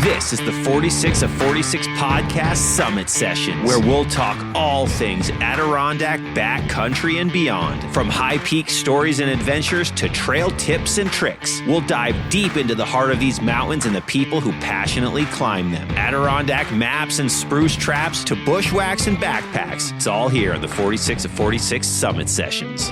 This is the 46 of 46 podcast summit sessions, where we'll talk all things Adirondack, backcountry, and beyond. From high peak stories and adventures to trail tips and tricks, we'll dive deep into the heart of these mountains and the people who passionately climb them. Adirondack maps and spruce traps to bushwhacks and backpacks. It's all here on the 46 of 46 summit sessions.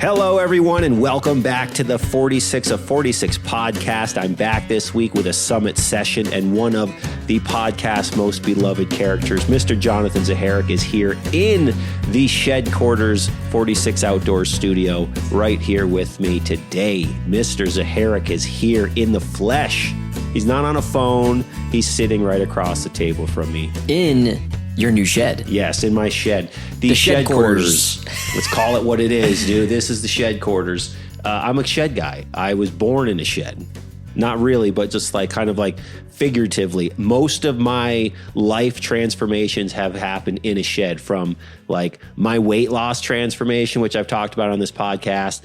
Hello, everyone, and welcome back to the 46 of 46 podcast. I'm back this week with a summit session, and one of the podcast's most beloved characters, Mr. Jonathan Zaharek, is here in the Shedquarters 46 Outdoor Studio right here with me today. Mr. Zaharek is here in the flesh. He's not on a phone. He's sitting right across the table from me. In your new shed. Yes, in my shed. The Shedquarters. Let's call it what it is, dude. This is the Shedquarters. I'm a shed guy. I was born in a shed. Not really, but just like kind of like figuratively. Most of my life transformations have happened in a shed, from like my weight loss transformation, which I've talked about on this podcast,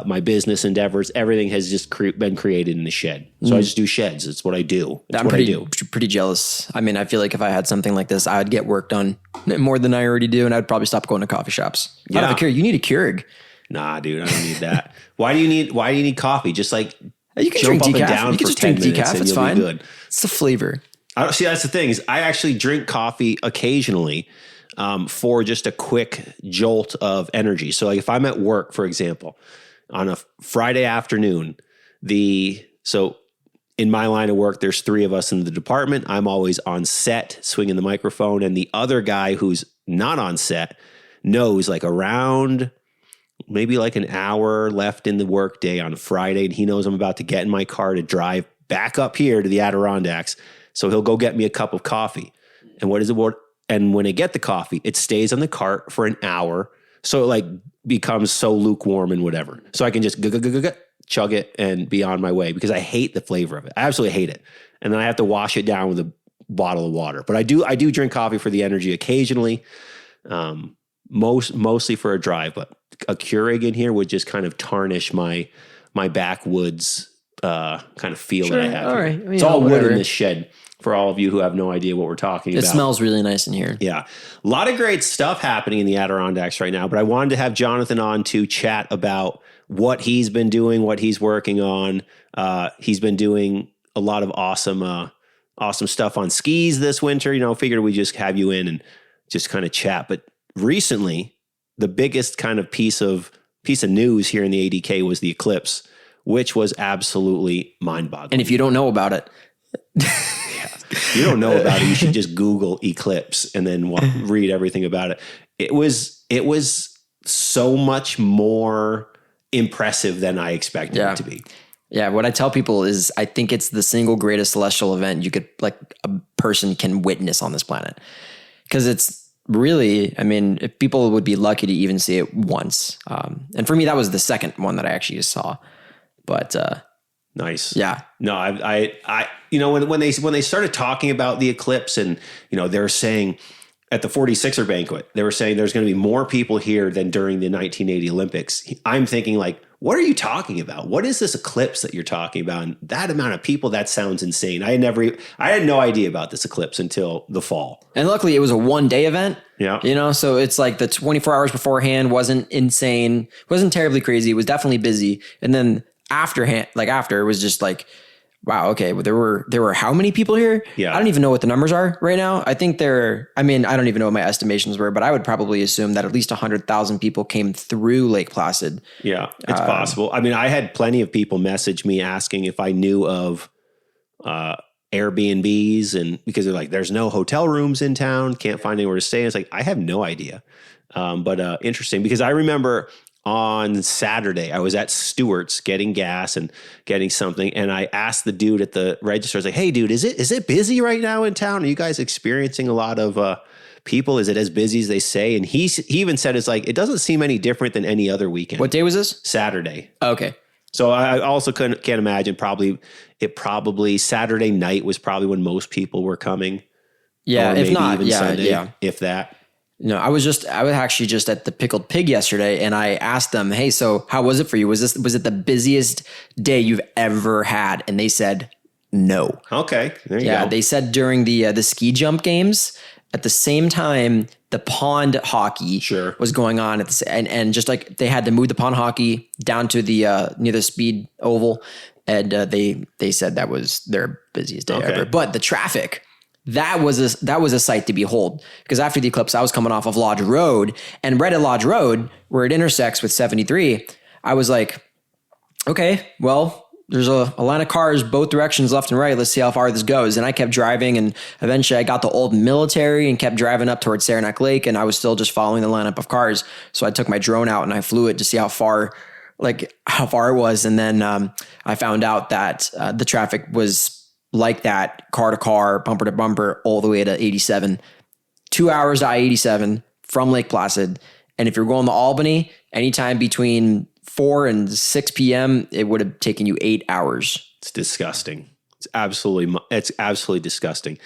my business endeavors. Everything has just been created in the shed. So I just do sheds. It's what I do. I'm pretty jealous. I mean, I feel like if I had something like this, I'd get work done more than I already do, and I'd probably stop going to coffee shops. Yeah. I don't have a Keurig. You need a Keurig. Nah, dude, I don't need that. Why do you need coffee? Just like you can drink decaf. You can just drink decaf. It's fine. Good. It's the flavor. See, that's the thing is I actually drink coffee occasionally for just a quick jolt of energy. So like if I'm at work, for example, on a Friday afternoon, so in my line of work, there's 3 of us in the department. I'm always on set swinging the microphone, and the other guy who's not on set knows like around maybe like an hour left in the workday on Friday, and he knows I'm about to get in my car to drive back up here to the Adirondacks. So he'll go get me a cup of coffee. And and when I get the coffee, it stays on the cart for an hour. So it like becomes so lukewarm and whatever. So I can just chug it and be on my way, because I hate the flavor of it. I absolutely hate it. And then I have to wash it down with a bottle of water. But I do drink coffee for the energy occasionally, mostly for a drive. But a Keurig in here would just kind of tarnish my backwoods kind of feel that I have. All right. It's all wood in this shed, for all of you who have no idea what we're talking about. It smells really nice in here. Yeah. A lot of great stuff happening in the Adirondacks right now, but I wanted to have Jonathan on to chat about what he's been doing, what he's working on. He's been doing a lot of awesome stuff on skis this winter. Figured we just have you in and just kind of chat. But recently, the biggest kind of piece of news here in the ADK was the Eclipse, which was absolutely mind-boggling. And if you don't know about it, you don't know about it, you should just Google Eclipse and then read everything about it. It was so much more impressive than I expected it to be. Yeah, what I tell people is I think it's the single greatest celestial event you could, like, a person can witness on this planet. Because it's really, I mean, if people would be lucky to even see it once. And for me, that was the second one that I actually just saw. But nice. Yeah. No, I when they started talking about the eclipse, and they're saying at the 46er banquet, they were saying there's going to be more people here than during the 1980 Olympics. I'm thinking, like, what are you talking about? What is this eclipse that you're talking about? And that amount of people, that sounds insane. I had no idea about this eclipse until the fall. And luckily it was a 1-day event. Yeah. So it's like the 24 hours beforehand wasn't insane, wasn't terribly crazy. It was definitely busy. And then after it was just like, wow, okay, well, there were how many people here? Yeah. I don't even know what the numbers are right now. I think I don't even know what my estimations were, but I would probably assume that at least 100,000 people came through Lake Placid. Yeah, it's possible. I mean, I had plenty of people message me asking if I knew of Airbnbs, and because they're like, there's no hotel rooms in town, can't find anywhere to stay. And it's like, I have no idea. But interesting, because I remember on Saturday, I was at Stewart's getting gas and getting something. And I asked the dude at the register, I was like, hey dude, is it busy right now in town? Are you guys experiencing a lot of people? Is it as busy as they say? And he even said, it's like, it doesn't seem any different than any other weekend. What day was this? Saturday. Okay. So I also can't imagine probably Saturday night was probably when most people were coming. Yeah, or if maybe not, even yeah, Sunday, yeah. if that. No, I was actually just at the Pickled Pig yesterday, and I asked them, "Hey, so how was it for you? Was it the busiest day you've ever had?" And they said, "No." Okay, there you Yeah, go. they said during the ski jump games at the same time the pond hockey Sure. was going on and just like they had to move the pond hockey down to the near the speed oval, and they said that was their busiest day Okay. ever. But the traffic. That was a sight to behold, because after the Eclipse, I was coming off of Lodge Road, and right at Lodge Road, where it intersects with 73, I was like, okay, well, there's a line of cars both directions, left and right. Let's see how far this goes. And I kept driving, and eventually I got the Old Military and kept driving up towards Saranac Lake, and I was still just following the lineup of cars. So I took my drone out and I flew it to see how far it was. And then I found out that the traffic was like that, car to car, bumper to bumper, all the way to 87. 2 hours to I-87 from Lake Placid. And if you're going to Albany, anytime between 4 and 6 p.m., it would have taken you 8 hours. It's disgusting. It's absolutely disgusting.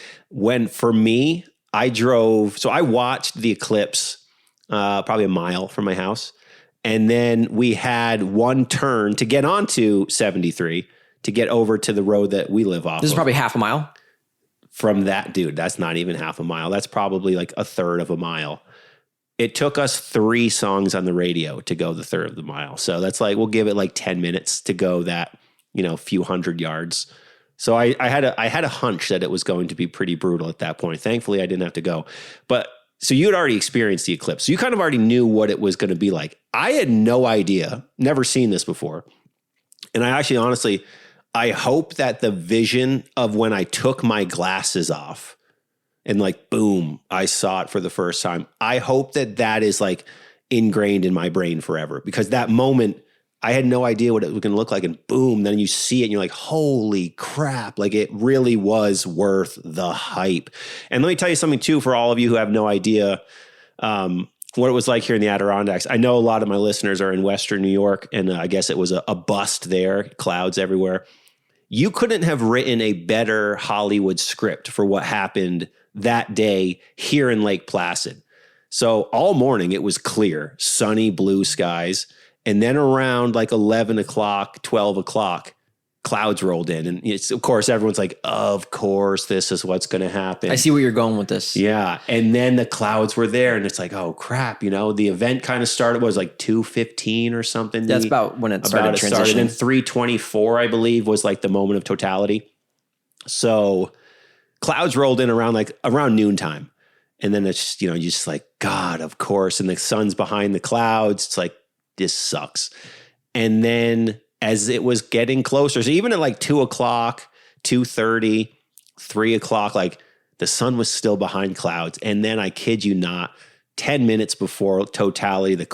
For me, I watched the eclipse probably a mile from my house. And then we had one turn to get onto 73 to get over to the road that we live off. This is probably half a mile. From that, dude, that's not even half a mile. That's probably like a third of a mile. It took us 3 songs on the radio to go the third of the mile. So that's like, we'll give it like 10 minutes to go that, few hundred yards. So I had a hunch that it was going to be pretty brutal at that point. Thankfully, I didn't have to go. But so you had already experienced the eclipse. So you kind of already knew what it was going to be like. I had no idea, never seen this before. And I actually, honestly, I hope that the vision of when I took my glasses off and like, boom, I saw it for the first time. I hope that is like ingrained in my brain forever, because that moment, I had no idea what it was going to look like. And boom, then you see it and you're like, holy crap. Like, it really was worth the hype. And let me tell you something too, for all of you who have no idea what it was like here in the Adirondacks. I know a lot of my listeners are in Western New York, and I guess it was a bust there, clouds everywhere. You couldn't have written a better Hollywood script for what happened that day here in Lake Placid. So all morning it was clear, sunny, blue skies. And then around like 11 o'clock, 12 o'clock, clouds rolled in. And it's, of course, everyone's like, of course, this is what's going to happen. I see where you're going with this. Yeah. And then the clouds were there, and it's like, oh crap, the event kind of started, was like 2:15 or something. That's about when it started transitioning. And 3:24, I believe, was like the moment of totality. So clouds rolled in around noontime. And then it's just, you're just like, God, of course. And the sun's behind the clouds. It's like, this sucks. And then as it was getting closer, so even at like 2 o'clock, 2:30, 3 o'clock, like the sun was still behind clouds. And then I kid you not, 10 minutes before totality, the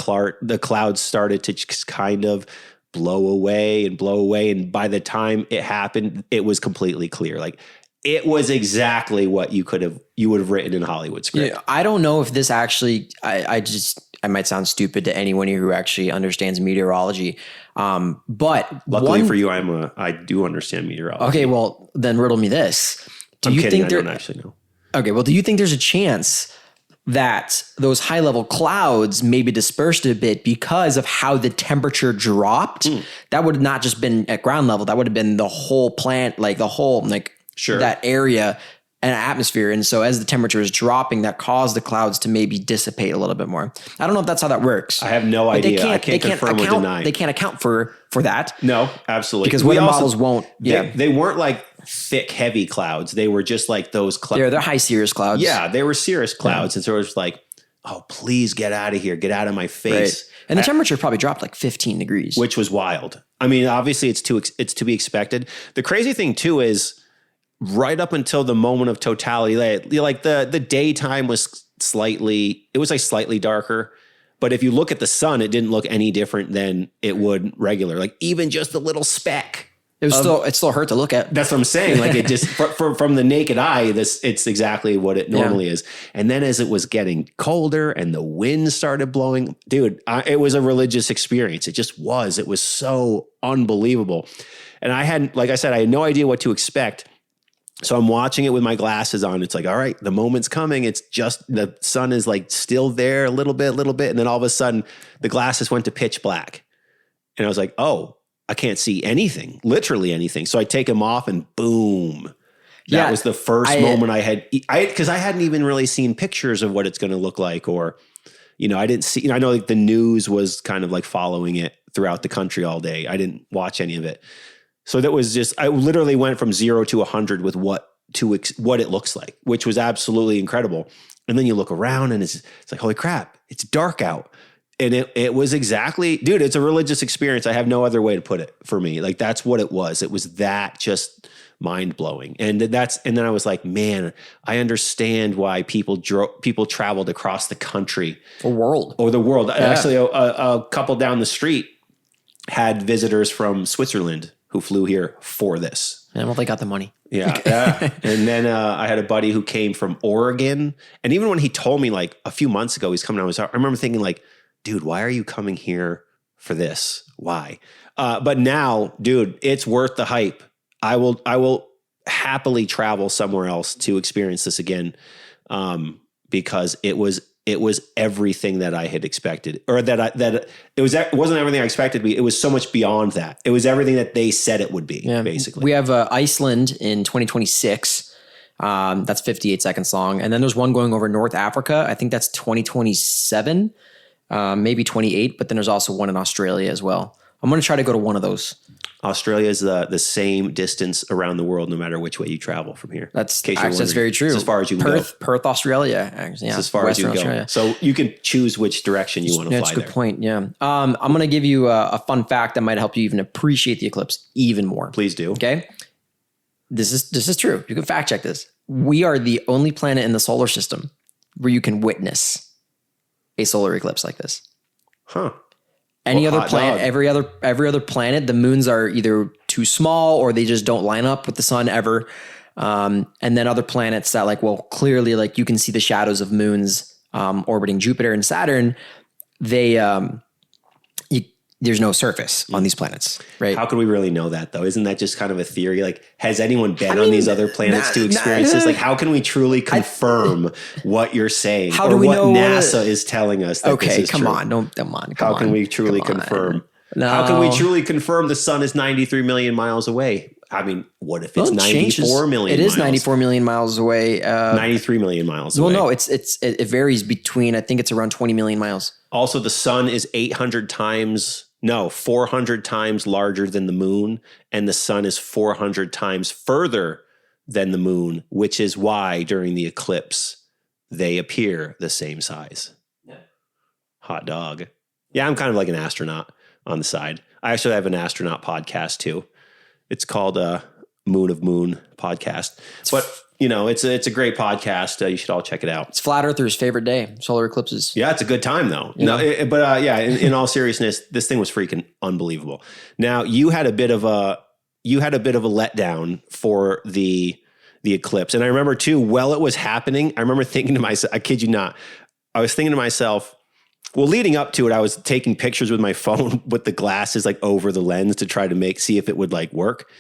clouds started to just kind of blow away. And by the time it happened, it was completely clear. Like, it was exactly what you would have written in a Hollywood script. Yeah, I don't know if this actually, I might sound stupid to anyone here who actually understands meteorology. But luckily for you, I do understand meteorology. Okay, well then riddle me this. I'm kidding, I don't actually know. Okay, well, do you think there's a chance that those high level clouds maybe dispersed a bit because of how the temperature dropped? That would have not just been at ground level. That would have been the whole plant, like the whole, like sure, that area and atmosphere. And so as the temperature is dropping, that caused the clouds to maybe dissipate a little bit more. I don't know if that's how that works. I have no idea. I can't confirm or deny. They can't account for that. No, absolutely. Because weather models won't. Yeah. They weren't like thick, heavy clouds. They were just like those clouds. They're high cirrus clouds. Yeah, they were cirrus clouds. And so it was like, oh, please get out of here. Get out of my face. Right. And the temperature probably dropped like 15 degrees. Which was wild. I mean, obviously it's to be expected. The crazy thing too is, right up until the moment of totality, like the daytime was slightly darker. But if you look at the sun, it didn't look any different than it would regular. Like even just the little speck It still hurt to look at. That's what I'm saying. Like it just from the naked eye, it's exactly what it normally is. And then as it was getting colder and the wind started blowing, dude, it was a religious experience. It just was. It was so unbelievable. And I had no idea what to expect. So I'm watching it with my glasses on. It's like, all right, the moment's coming. It's just the sun is like still there a little bit. And then all of a sudden the glasses went to pitch black. And I was like, oh, I can't see anything, literally anything. So I take them off and boom. That was the first moment because I hadn't even really seen pictures of what it's going to look like, or, I didn't see, I know like the news was kind of like following it throughout the country all day. I didn't watch any of it. So that was I literally went from 0 to 100 with what it looks like, which was absolutely incredible. And then you look around and it's like, holy crap, it's dark out. And it was exactly, dude, it's a religious experience. I have no other way to put it for me. Like that's what it was. It was that just mind blowing. And then I was like, man, I understand why people traveled across the country or the world. Yeah. Actually, a couple down the street had visitors from Switzerland who flew here for this. Yeah, well, they got the money. Yeah. And then I had a buddy who came from Oregon. And even when he told me like a few months ago he's coming down, I remember thinking like, dude, why are you coming here for this? Why? But now, dude, it's worth the hype. I will happily travel somewhere else to experience this again, because it was everything that I had expected, or it wasn't everything I expected to be. It was so much beyond that. It was everything that they said it would be. Yeah. Basically, we have Iceland in 2026. That's 58 seconds long, and then there's one going over North Africa. I think that's 2027. Maybe 28, but then there's also one in Australia as well. I'm going to try to go to one of those. Australia is the same distance around the world, no matter which way you travel from here. That's very true. It's as far as you can go. Perth, Australia. Actually, yeah, it's as far as you can go. So you can choose which direction you want to fly. That's a good point. Yeah. I'm going to give you a fun fact that might help you even appreciate the eclipse even more. Please do. Okay. This is true. You can fact check this. We are the only planet in the solar system where you can witness a solar eclipse like this. Huh. Any other planet, every other planet, the moons are either too small or they just don't line up with the sun ever. And then other planets that clearly you can see the shadows of moons orbiting Jupiter and Saturn. There's no surface on these planets, right? How could we really know that though? Isn't that just kind of a theory? Like, has anyone been on these other planets to experience this? Like, how can we truly confirm what you're saying, or what NASA is telling us? That this is true? How can we truly confirm? No. How can we truly confirm the sun is 93 million miles away? I mean, what if it's 94 million? It is 94 million miles away. 93 million miles away. Well, no, it varies between, I think it's around 20 million miles. Also, the sun is 400 times larger than the moon, and the sun is 400 times further than the moon, which is why during the eclipse, they appear the same size. Yeah. Hot dog. Yeah, I'm kind of like an astronaut on the side. I actually have an astronaut podcast too. It's called Moon of Moon podcast. But, it's a great podcast. You should all check it out. It's Flat Earthers' favorite day, solar eclipses. Yeah, it's a good time though. In all seriousness, this thing was freaking unbelievable. Now, you had a bit of a letdown for the eclipse. And I remember too, while it was happening, I remember thinking to myself, I kid you not, I was thinking to myself, well, leading up to it, I was taking pictures with my phone with the glasses over the lens to try to see if it would work.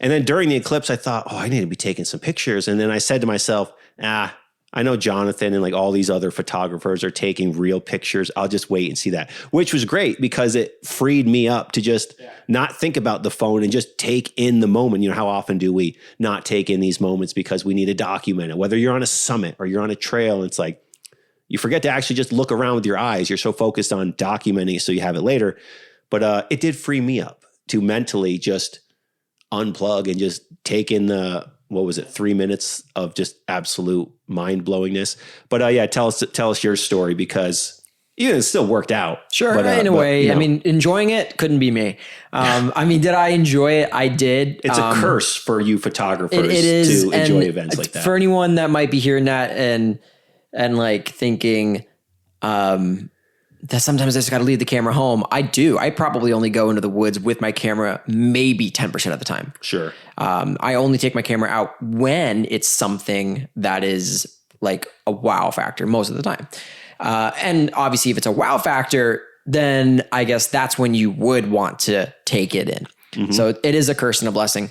And then during the eclipse, I thought, I need to be taking some pictures. And then I said to myself, I know Jonathan and all these other photographers are taking real pictures. I'll just wait and see that, which was great because it freed me up to just not think about the phone and just take in the moment. How often do we not take in these moments because we need to document it, whether you're on a summit or you're on a trail. It's like, you forget to actually just look around with your eyes. You're so focused on documenting so you have it later. But it did free me up to mentally just unplug and just take in 3 minutes of just absolute mind-blowingness. But tell us your story, because it still worked out. Sure, in a way. I mean, enjoying it couldn't be me. Did I enjoy it? I did. It's a curse for you photographers to enjoy events like that. For anyone that might be hearing that and thinking, that sometimes I just got to leave the camera home. I do. I probably only go into the woods with my camera maybe 10% of the time. Sure. I only take my camera out when it's something that is like a wow factor most of the time. And obviously if it's a wow factor, then I guess that's when you would want to take it in. Mm-hmm. So it is a curse and a blessing.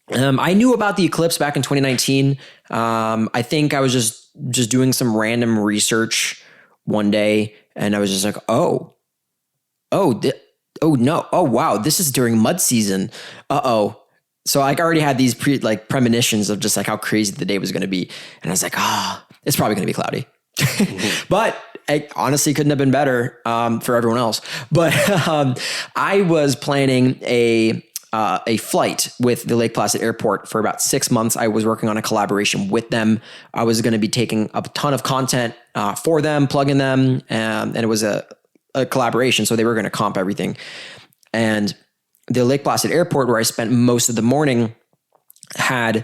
I knew about the eclipse back in 2019. I think I was just doing some random research one day, and I was just like, oh no. Oh, wow. This is during mud season. Uh-oh. So I already had these premonitions of just like how crazy the day was going to be. And I was like, it's probably going to be cloudy. Mm-hmm. But it honestly couldn't have been better for everyone else. But I was planning a flight with the Lake Placid Airport for about 6 months. I was working on a collaboration with them. I was going to be taking a ton of content for them, plugging them, and it was a collaboration. So they were going to comp everything. And the Lake Placid Airport, where I spent most of the morning, had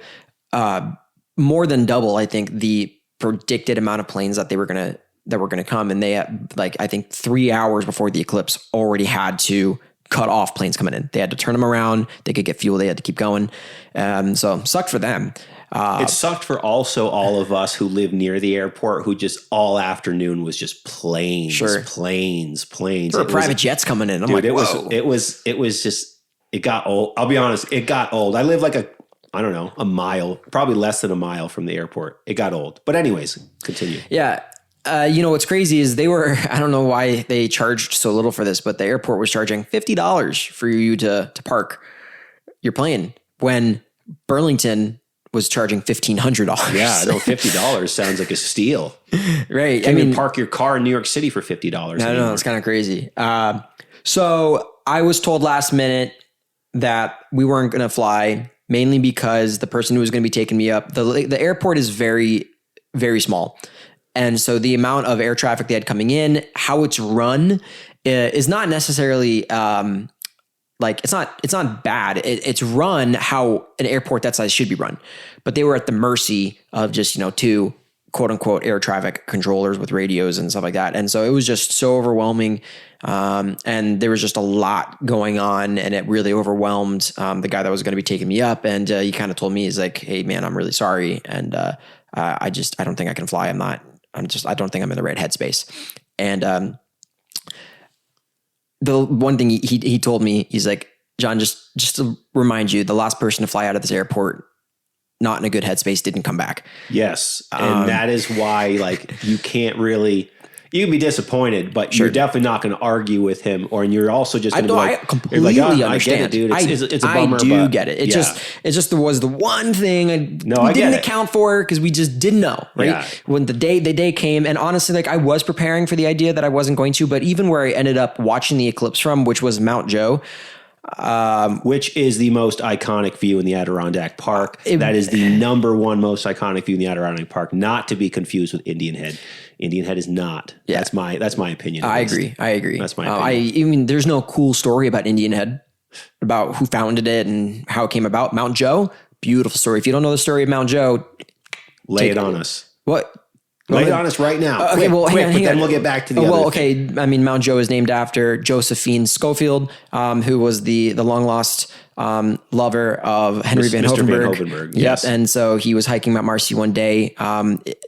more than double, I think, the predicted amount of planes that were going to come. And they had, I think 3 hours before the eclipse already had to cut off planes coming in. They had to turn them around. They could get fuel. They had to keep going. So sucked for them. It sucked for also all of us who live near the airport, who just all afternoon was just planes. There were private jets coming in. I'm like, whoa. It was just, it got old. I'll be honest. It got old. I live a mile, probably less than a mile from the airport. It got old. But anyways, continue. Yeah. What's crazy is I don't know why they charged so little for this, but the airport was charging $50 for you to park your plane when Burlington was charging $1,500. Yeah, no, $50 sounds like a steal. Right. You can't even park your car in New York City for $50. No, it's kind of crazy. So I was told last minute that we weren't going to fly, mainly because the person who was going to be taking me up, the airport is very, very small. And so the amount of air traffic they had coming in, how it's run is not necessarily it's not bad. It's run how an airport that size should be run. But they were at the mercy of just, two quote unquote air traffic controllers with radios and stuff like that. And so it was just so overwhelming. And there was just a lot going on, and it really overwhelmed the guy that was going to be taking me up. And he kind of told me, he's like, hey man, I'm really sorry. And I don't think I can fly. I don't think I'm in the right headspace. And the one thing he told me, he's like, John, just to remind you, the last person to fly out of this airport, not in a good headspace, didn't come back. Yes. And that is why, you can't really, you can be disappointed, but you're definitely not going to argue with him, and you're also just going to be I completely understand. I get it, dude. It's a bummer. I get it. It just was the one thing we didn't account for because we just didn't know, right? Yeah. When the day came, and honestly, I was preparing for the idea that I wasn't going to, but even where I ended up watching the eclipse from, which was Mount Joe, which is the most iconic view in the Adirondack Park. That is the number one most iconic view in the Adirondack Park, not to be confused with Indian Head. Indian Head is not. Yeah. That's my opinion. I agree. That's my opinion. I mean, there's no cool story about Indian Head, about who founded it and how it came about. Mount Joe, beautiful story. If you don't know the story of Mount Joe, lay it on us. What? Lay it on us right now. Okay, hang on. Then we'll get back to the other thing. I mean, Mount Joe is named after Josephine Schofield, who was the long lost lover of Henry Van Hoevenberg. Yes. Yep. And so he was hiking Mount Marcy one day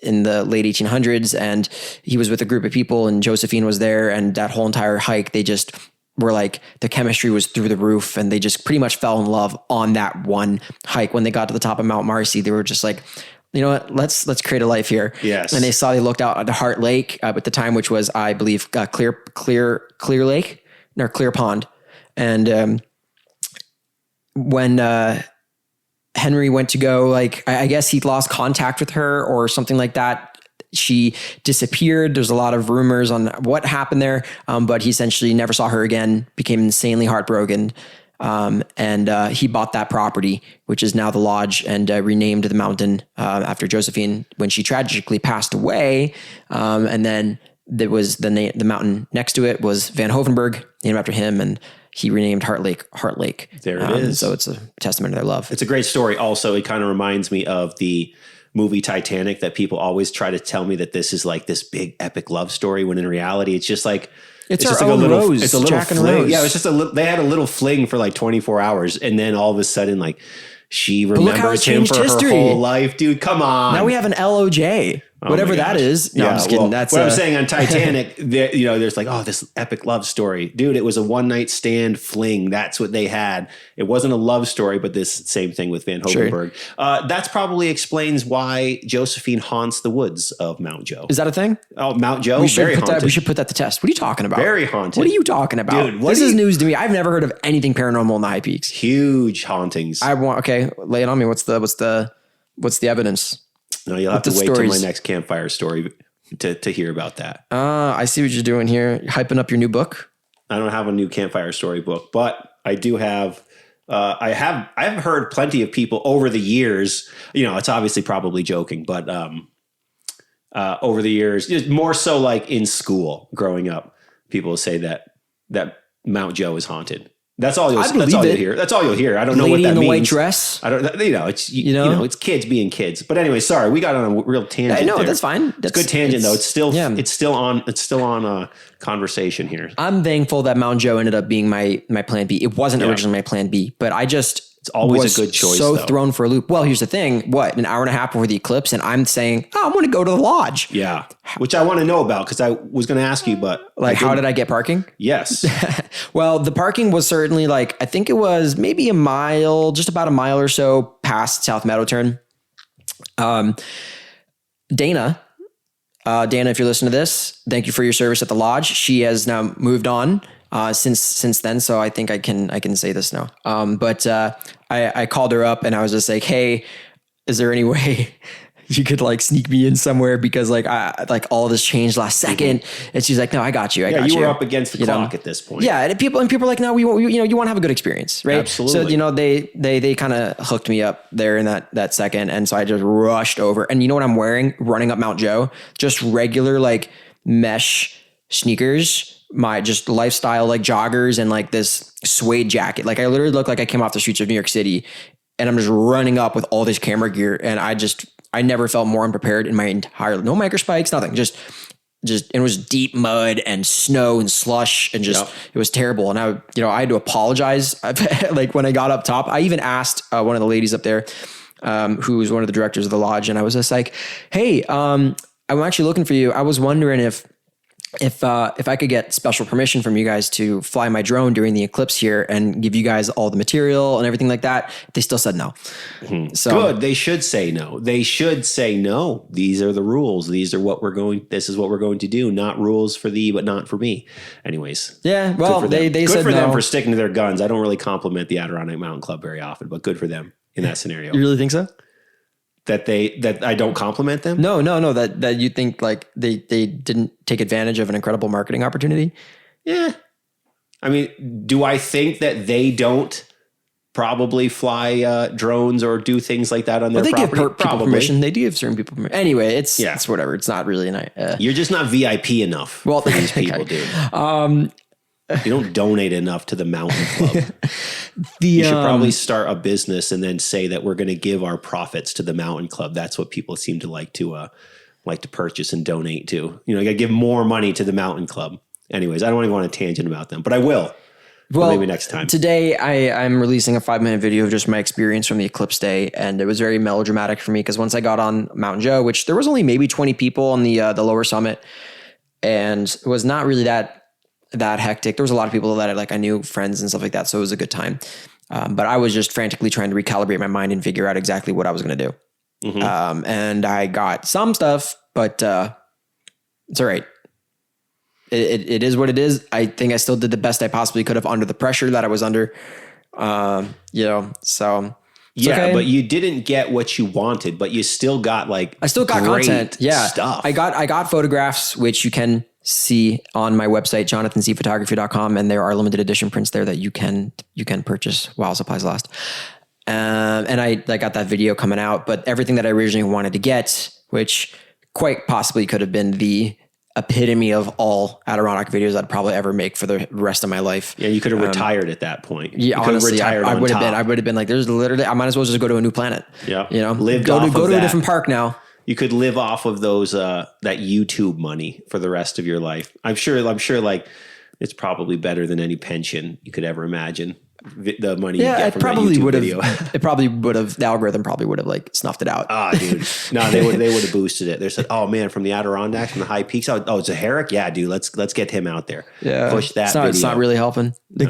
in the late 1800s, and he was with a group of people, and Josephine was there, and that whole entire hike, they just were the chemistry was through the roof, and they just pretty much fell in love on that one hike. When they got to the top of Mount Marcy, they were just like, you know what? Let's create a life here. Yes. And they looked out at the Heart Lake at the time, which was, I believe, Clear Lake or Clear Pond. And when Henry went to go, I guess he lost contact with her or something like that. She disappeared. There's a lot of rumors on what happened there, but he essentially never saw her again, became insanely heartbroken. And he bought that property, which is now the lodge, and renamed the mountain after Josephine when she tragically passed away. And then there was the mountain next to it was Van Hoevenberg, named after him, and he renamed Heart Lake. There it is. So it's a testament to their love. It's a great story. Also, it kind of reminds me of the movie Titanic that people always try to tell me that this is like this big epic love story, when in reality it's just like it's just our like own a little Rose, it's a little Jack and fling. Rose. Yeah, it's just they had a little fling for like 24 hours, and then all of a sudden like she look how remembers it him changed for history. her whole life. Dude, come on. Now we have an LOJ. Whatever my that gosh. is. No, I'm just kidding. Well, That's what I'm saying on Titanic. There's like, oh, this epic love story, dude. It was a one night stand fling. That's what they had. It wasn't a love story, but this same thing with Van Hogenberg. Sure. That's probably explains why Josephine haunts the woods of Mount Joe. Is that a thing? Oh, Mount Joe. We should very haunted. We should put that to test. What are you talking about? Very haunted. What are you talking about? Dude, this is news to me. I've never heard of anything paranormal in the High Peaks. Huge hauntings. Okay, lay it on me. What's the evidence? No, you'll have to wait till my next campfire story to hear about that. I see what you're doing here. You're hyping up your new book. I don't have a new campfire story book, but I do have. I've heard plenty of people over the years. It's obviously probably joking, but over the years, just more so like in school growing up, people say that Mount Joe is haunted. That's all you'll hear. That's all you'll hear. I don't know what that means. Lady in the white dress. I don't. It's it's kids being kids. But anyway, sorry, we got on a real tangent. No, that's fine. That's good tangent though. It's still on a conversation here. I'm thankful that Mount Joe ended up being my plan B. It wasn't originally my plan B, but it's always a good choice. So thrown for a loop. Well, here's the thing. What, an hour and a half before the eclipse, and I'm saying, I want to go to the lodge. Yeah, which I want to know about because I was going to ask you, but how did I get parking? Yes. Well, the parking was certainly I think it was maybe just about a mile or so past South Meadow Turn. Dana, if you're listening to this, thank you for your service at the lodge. She has now moved on. Since then, so I think I can say this now. But I called her up and I was just like, hey, is there any way you could sneak me in somewhere because all of this changed last second? And she's like, no, I got you. You were up against the clock at this point. Yeah, and people are like, no, you want to have a good experience, right? Absolutely. So they kind of hooked me up there in that second, and so I just rushed over. And you know what I'm wearing running up Mount Joe? Just regular mesh sneakers. My just lifestyle joggers and this suede jacket. I literally look like I came off the streets of New York City, and I'm just running up with all this camera gear. And I never felt more unprepared in my entire, no micro spikes, nothing. Just it was deep mud and snow and slush and it was terrible. And I had to apologize. When I got up top, I even asked one of the ladies up there, who was one of the directors of the lodge. And I was just like, hey, I'm actually looking for you. I was wondering if I could get special permission from you guys to fly my drone during the eclipse here and give you guys all the material and everything like that. They still said no. Mm-hmm. So good. They should say no. They should say no. These are the rules. This is what we're going to do. Not rules for thee, but not for me. Anyways. Yeah. Well, they good said for them no. for sticking to their guns. I don't really compliment the Adirondack Mountain Club very often, but good for them in that scenario. You really think so? That I don't compliment them? No. That you think they didn't take advantage of an incredible marketing opportunity? Yeah. I mean, do I think that they don't probably fly drones or do things like that on their property? They give people permission. They do give certain people permission. Anyway, it's whatever. It's not really You're just not VIP enough for these people, dude. You don't donate enough to the Mountain Club. You should probably start a business and then say that we're going to give our profits to the Mountain Club. That's what people seem to like to purchase and donate to. You got to give more money to the Mountain Club. Anyways, I don't want to go on a tangent about them, but I will. Well, maybe next time. Today, I'm releasing a 5-minute video of just my experience from the eclipse day, and it was very melodramatic for me because once I got on Mount Joe, which there was only maybe 20 people on the lower summit, and it was not really that hectic. There was a lot of people that I knew, friends and stuff like that. So it was a good time. But I was just frantically trying to recalibrate my mind and figure out exactly what I was going to do. Mm-hmm. And I got some stuff, but it's all right. It is what it is. I think I still did the best I possibly could have under the pressure that I was under. So yeah, okay. But you didn't get what you wanted, but you still got I still got content. Yeah. Stuff. I got photographs, which you can see on my website, jonathanzphotography.com. And there are limited edition prints there that you can purchase while supplies last. And I got that video coming out, but everything that I originally wanted to get, which quite possibly could have been the epitome of all Adirondack videos I'd probably ever make for the rest of my life. Yeah, you could have retired at that point. Yeah, honestly, I would have been like, there's literally, I might as well just go to a new planet. Yeah. You know, Lived go off to of a that. different park now. You could live off of those that YouTube money for the rest of your life. I'm sure like it's probably better than any pension you could ever imagine. The money you get from that YouTube video. It probably would have, the algorithm probably would have like snuffed it out. Ah, dude. No, they would have boosted it. They said, "Oh man, from the Adirondacks, from the high peaks. Oh, Zaharek, yeah, dude. Let's get him out there. Yeah, push that. Video. It's not really helping. No.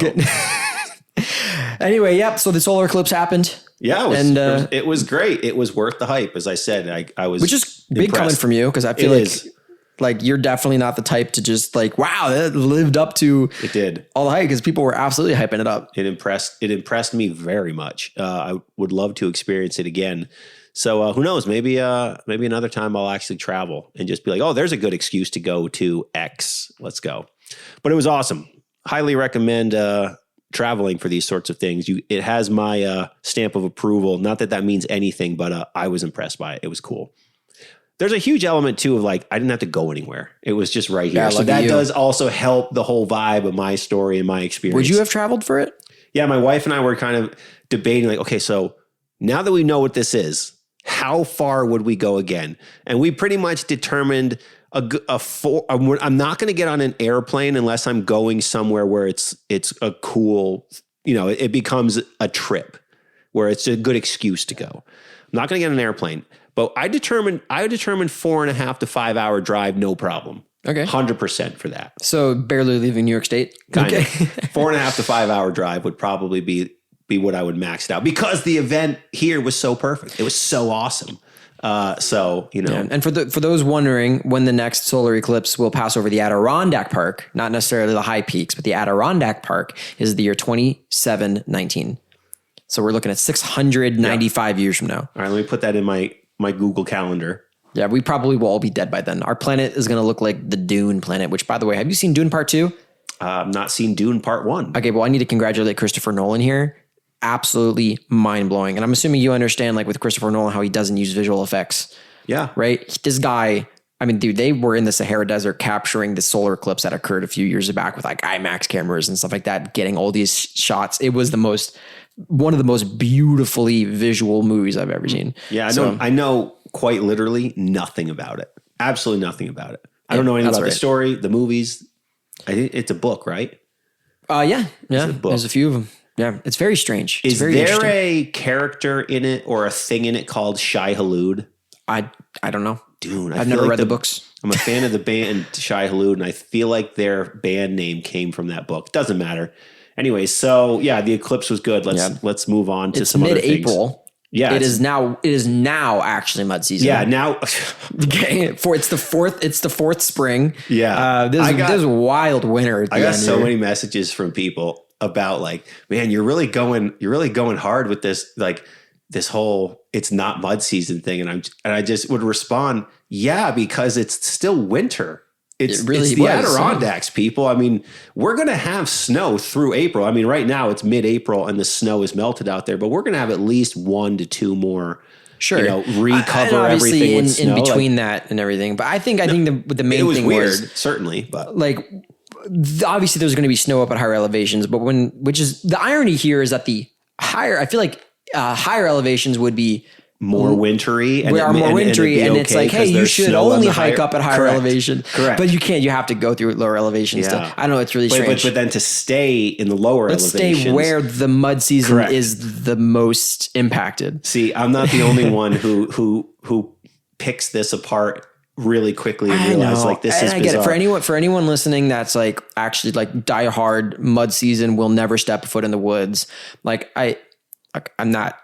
Anyway, yep. So the solar eclipse happened. Yeah, it was great. It was worth the hype, as I said. I was, which is big impressed. coming from you because I feel like you're definitely not the type to just like, wow, that lived up to it did all the hype because people were absolutely hyping it up. It impressed me very much. I would love to experience it again. So who knows? Maybe another time I'll actually travel and just be like, oh, there's a good excuse to go to X. Let's go. But it was awesome. Highly recommend traveling for these sorts of things. It has my stamp of approval. Not that means anything, but I was impressed by it. It was cool. There's a huge element too of like, I didn't have to go anywhere. It was just right here. Yeah, so that does also help the whole vibe of my story and my experience. Would you have traveled for it? Yeah. My wife and I were kind of debating like, okay, so now that we know what this is, how far would we go again? And we pretty much determined I'm not going to get on an airplane unless I'm going somewhere where it's a cool, it becomes a trip where it's a good excuse to go. I'm not going to get on an airplane. But I determined 4.5 to 5 hour drive, no problem. Okay. 100% for that. So barely leaving New York State. Kind of. 4.5 to 5 hour drive would probably be what I would max out because the event here was so perfect. It was so awesome. Yeah. And for those wondering when the next solar eclipse will pass over the Adirondack Park, not necessarily the high peaks, but the Adirondack Park is the year 2719. So we're looking at 695 years from now. All right, let me put that in my Google Calendar. Yeah, we probably will all be dead by then. Our planet is going to look like the Dune planet, which, by the way, have you seen Dune Part 2? I've not seen Dune Part 1. Okay, well, I need to congratulate Christopher Nolan here. Absolutely mind-blowing. And I'm assuming you understand, like with Christopher Nolan, how he doesn't use visual effects. Yeah. Right? This guy, I mean, dude, they were in the Sahara Desert capturing the solar eclipse that occurred a few years back with like IMAX cameras and stuff like that, getting all these shots. It was one of the most beautifully visual movies I've ever seen. Yeah, I know quite literally nothing about it. Absolutely nothing about it. I don't know anything about the story, the movies. I think it's a book, right? Yeah. There's a few of them. Yeah, it's very strange. Is there a character in it or a thing in it called Shai Hulud? I don't know. Dude, I've never read the books. I'm a fan of the band Shai Hulud, and I feel like their band name came from that book. Doesn't matter. Anyway, so yeah, the eclipse was good. Let's move on to some other things. It's mid-April. Yeah, it is now actually mud season. Yeah, now okay, it's the fourth spring. Yeah, there's wild winter. I got so many messages from people about like, man, you're really going hard with this, like this whole it's not mud season thing, and I just would respond, yeah, because it's still winter. It's the Adirondacks, people. I mean, we're going to have snow through April. I mean, right now it's mid-April and the snow is melted out there, but we're going to have at least 1 to 2 more. Sure, recover everything with snow. In between that and everything. But I think the main thing was certainly, but like obviously there's going to be snow up at higher elevations, but which is the irony here is that I feel like higher elevations would be more wintry and it's like, hey, you should only hike up at higher elevation. Correct. But you can't, you have to go through lower elevations. Yeah. I know it's really strange. But then to stay in the lower elevations. Stay where the mud season is the most impacted. See, I'm not the only one who picks this apart really quickly and realize like this is bizarre. I get it. For anyone listening that's like actually like die hard mud season, will never step a foot in the woods. Like I'm not.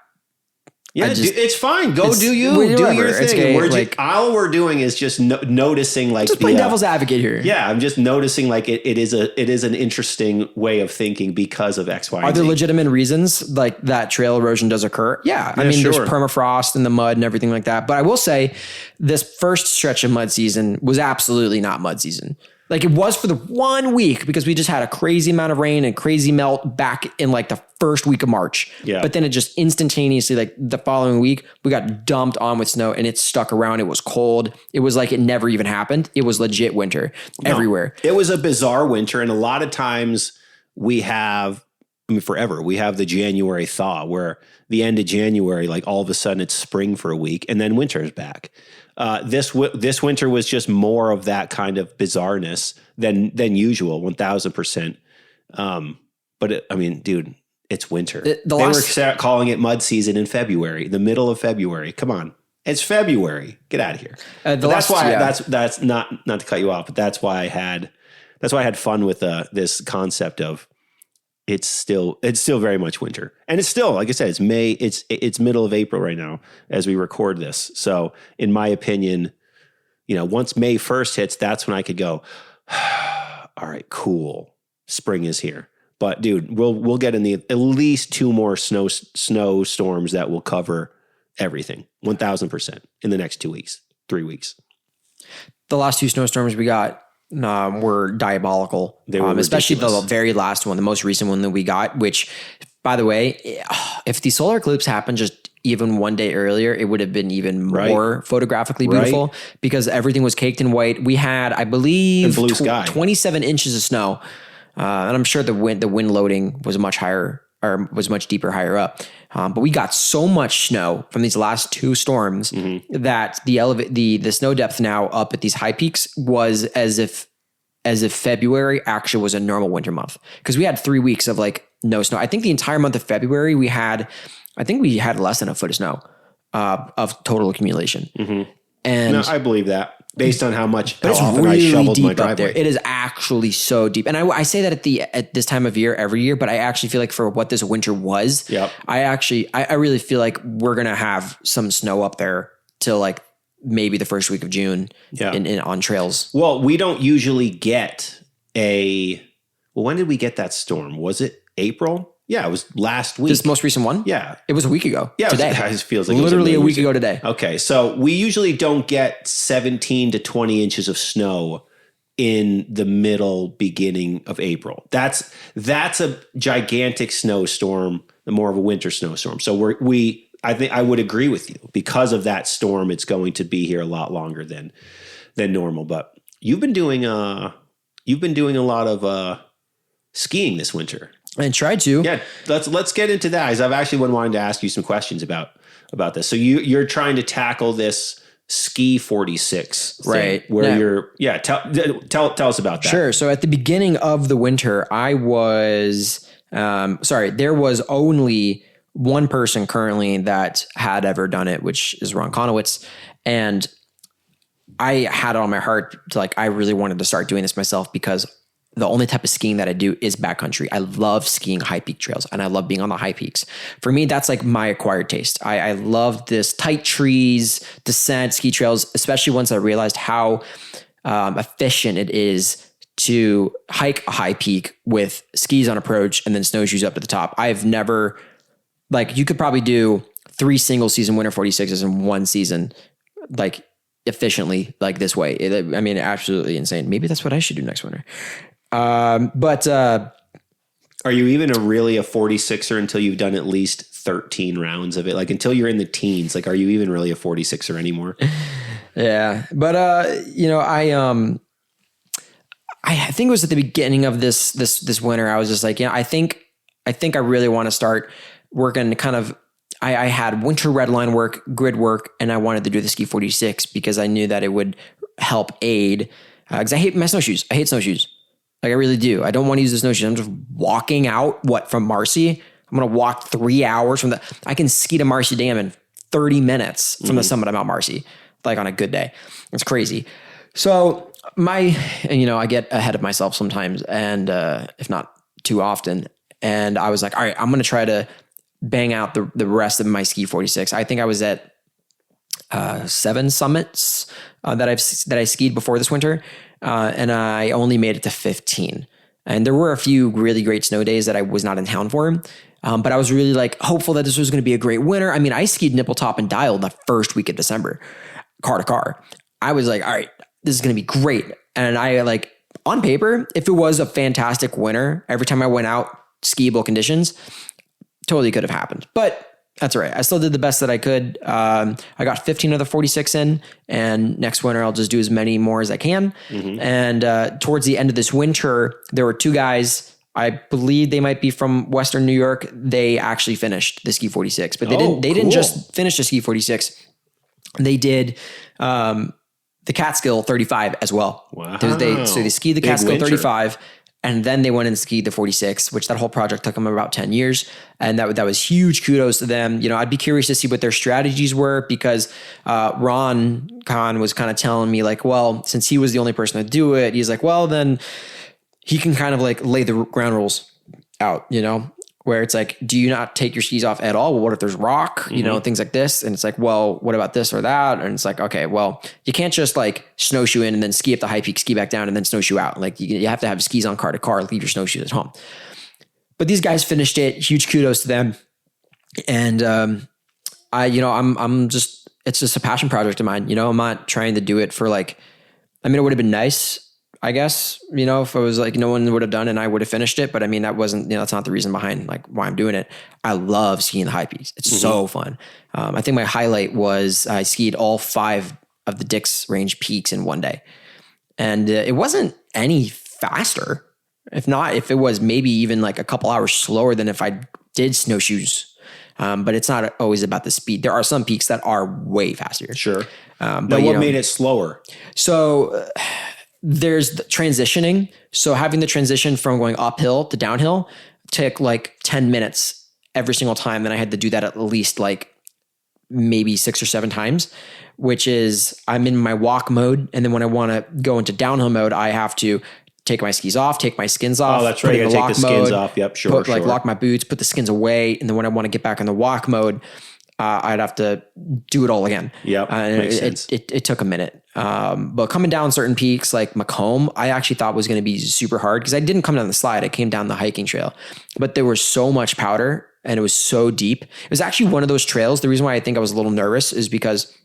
Yeah, it's fine. Go do you. Do your thing. All we're doing is just noticing like just playing devil's advocate here. Yeah, I'm just noticing like it is an interesting way of thinking because of X, Y, and Z. Are there legitimate reasons like that trail erosion does occur? Yeah. I mean, there's permafrost and the mud and everything like that. But I will say this first stretch of mud season was absolutely not mud season. Like it was for the 1 week because we just had a crazy amount of rain and crazy melt back in like the first week of March. Yeah. But then it just instantaneously, like the following week, we got dumped on with snow and it stuck around. It was cold. It was like it never even happened. It was legit winter everywhere. It was a bizarre winter. And a lot of times we have, forever, we have the January thaw where the end of January, like all of a sudden it's spring for a week and then winter is back. This winter was just more of that kind of bizarreness than usual, 1000%. But dude, it's winter. They were calling it mud season in February, the middle of February. Come on, it's February. Get out of here. That's not to cut you off, but that's why I had fun with this concept of it's still very much winter, and it's still, like I said, it's May. It's middle of April right now as we record this. So, in my opinion, once May 1st hits, that's when I could go, all right, cool, spring is here. But dude, we'll get in at least 2 more snowstorms that will cover everything 1000% in the next 2 weeks, 3 weeks. The last 2 snowstorms we got were diabolical. They were especially ridiculous. The very last one, the most recent one that we got, which, by the way, if the solar eclipse happened just even one day earlier, it would have been even more photographically beautiful because everything was caked in white. We had, I believe, blue sky. 27 inches of snow. And I'm sure the wind loading was much higher or was much deeper higher up. But we got so much snow from these last 2 storms that the snow depth now up at these high peaks was as if February actually was a normal winter month. Because we had 3 weeks of like no snow. I think the entire month of February we had less than a foot of snow of total accumulation. And no, I believe that. Based on how often really I shoveled deep my up driveway. there. It is actually so deep. And I say that at this time of year every year, but I actually feel like for what this winter was, I really feel like we're going to have some snow up there till like maybe the first week of June on trails. Well, we don't usually get when did we get that storm? Was it April? Yeah, it was last week. This most recent one? Yeah. It was a week ago. Yeah, today. It feels like literally a week ago today. Okay, so we usually don't get 17 to 20 inches of snow in the beginning of April. That's a gigantic snowstorm, more of a winter snowstorm. So I think I would agree with you. Because of that storm, it's going to be here a lot longer than normal. But you've been doing a lot of skiing this winter. And tried to. Yeah, let's get into that. As I've actually been wanting to ask you some questions about this. So you're trying to tackle this ski 46 thing, right? Where tell us about that. Sure. So at the beginning of the winter, I was there was only one person currently that had ever done it, which is Ron Conowitz, and I had it on my heart to I really wanted to start doing this myself because the only type of skiing that I do is backcountry. I love skiing high peak trails and I love being on the high peaks. For me, that's like my acquired taste. I love this tight trees, descent, ski trails, especially once I realized how efficient it is to hike a high peak with skis on approach and then snowshoes up to the top. I've never, you could probably do 3 single season winter 46s in one season, efficiently this way. Absolutely insane. Maybe that's what I should do next winter. But are you even really a 46er until you've done at least 13 rounds of it? Until you're in the teens, are you even really a 46er anymore? Yeah. But, I think it was at the beginning of this winter. I was just I think I really want to start working kind of, I had winter red line work, grid work, and I wanted to do the ski 46 because I knew that it would help aid, because I hate my snowshoes. I hate snowshoes. I really do. I don't want to use the snowshoes. I'm just walking out from Marcy. I'm going to walk 3 hours I can ski to Marcy Dam in 30 minutes from the summit of Mount Marcy, on a good day. It's crazy. So I get ahead of myself sometimes and, if not too often. And I was all right, I'm going to try to bang out the rest of my ski 46. I think I was at 7 summits that I skied before this winter. And I only made it to 15. And there were a few really great snow days that I was not in town for. But I was really hopeful that this was going to be a great winter. I skied nipple top and dial the first week of December, car to car. I was all right, this is going to be great. And I on paper, if it was a fantastic winter, every time I went out, skiable conditions, totally could have happened. But that's all right. I still did the best that I could. I got 15 of the 46 in, and next winter I'll just do as many more as I can. And towards the end of this winter, there were two guys, I believe they might be from Western New York. They actually finished the Ski 46, but they didn't just finish the Ski 46. They did the Catskill 35 as well. Wow. So they skied the Big Catskill winter. 35. And then they went and skied the 46, which that whole project took them about 10 years. And that was huge kudos to them. You know, I'd be curious to see what their strategies were, because Ron Khan was kind of telling me like, well, since he was the only person to do it, he's like, well, then he can kind of like lay the ground rules out, you know, where it's like, do you not take your skis off at all? Well, what if there's rock, you know, things like this? And it's like, well, what about this or that? And it's like, okay, well, you can't just like snowshoe in and then ski up the high peak, ski back down, and then snowshoe out. Like you have to have skis on car to car, leave your snowshoes at home. But these guys finished it. Huge kudos to them. And I'm just, it's just a passion project of mine. You know, I'm not trying to do it for like, I mean, it would have been nice, I guess, you know, if it was like no one would have done it and I would have finished it. But I mean, that wasn't, you know, that's not the reason behind like why I'm doing it. I love skiing the high peaks. It's so fun. I think my highlight was I skied all 5 of the Dix Range peaks in one day. And it wasn't any faster. If it was maybe even like a couple hours slower than if I did snowshoes. But it's not always about the speed. There are some peaks that are way faster. Sure. But what made it slower? So there's the transitioning. So having the transition from going uphill to downhill took like 10 minutes every single time. Then I had to do that at least like maybe 6 or 7 times, which is I'm in my walk mode. And then when I want to go into downhill mode, I have to take my skis off, take my skins off. Oh, that's right. You gotta take the skins off. Yep, sure. Like lock my boots, put the skins away. And then when I want to get back in the walk mode, I'd have to do it all again. Yep, makes sense. It took a minute. But coming down certain peaks like Macomb, I actually thought was going to be super hard because I didn't come down the slide. I came down the hiking trail, but there was so much powder and it was so deep. It was actually one of those trails. The reason why I think I was a little nervous is because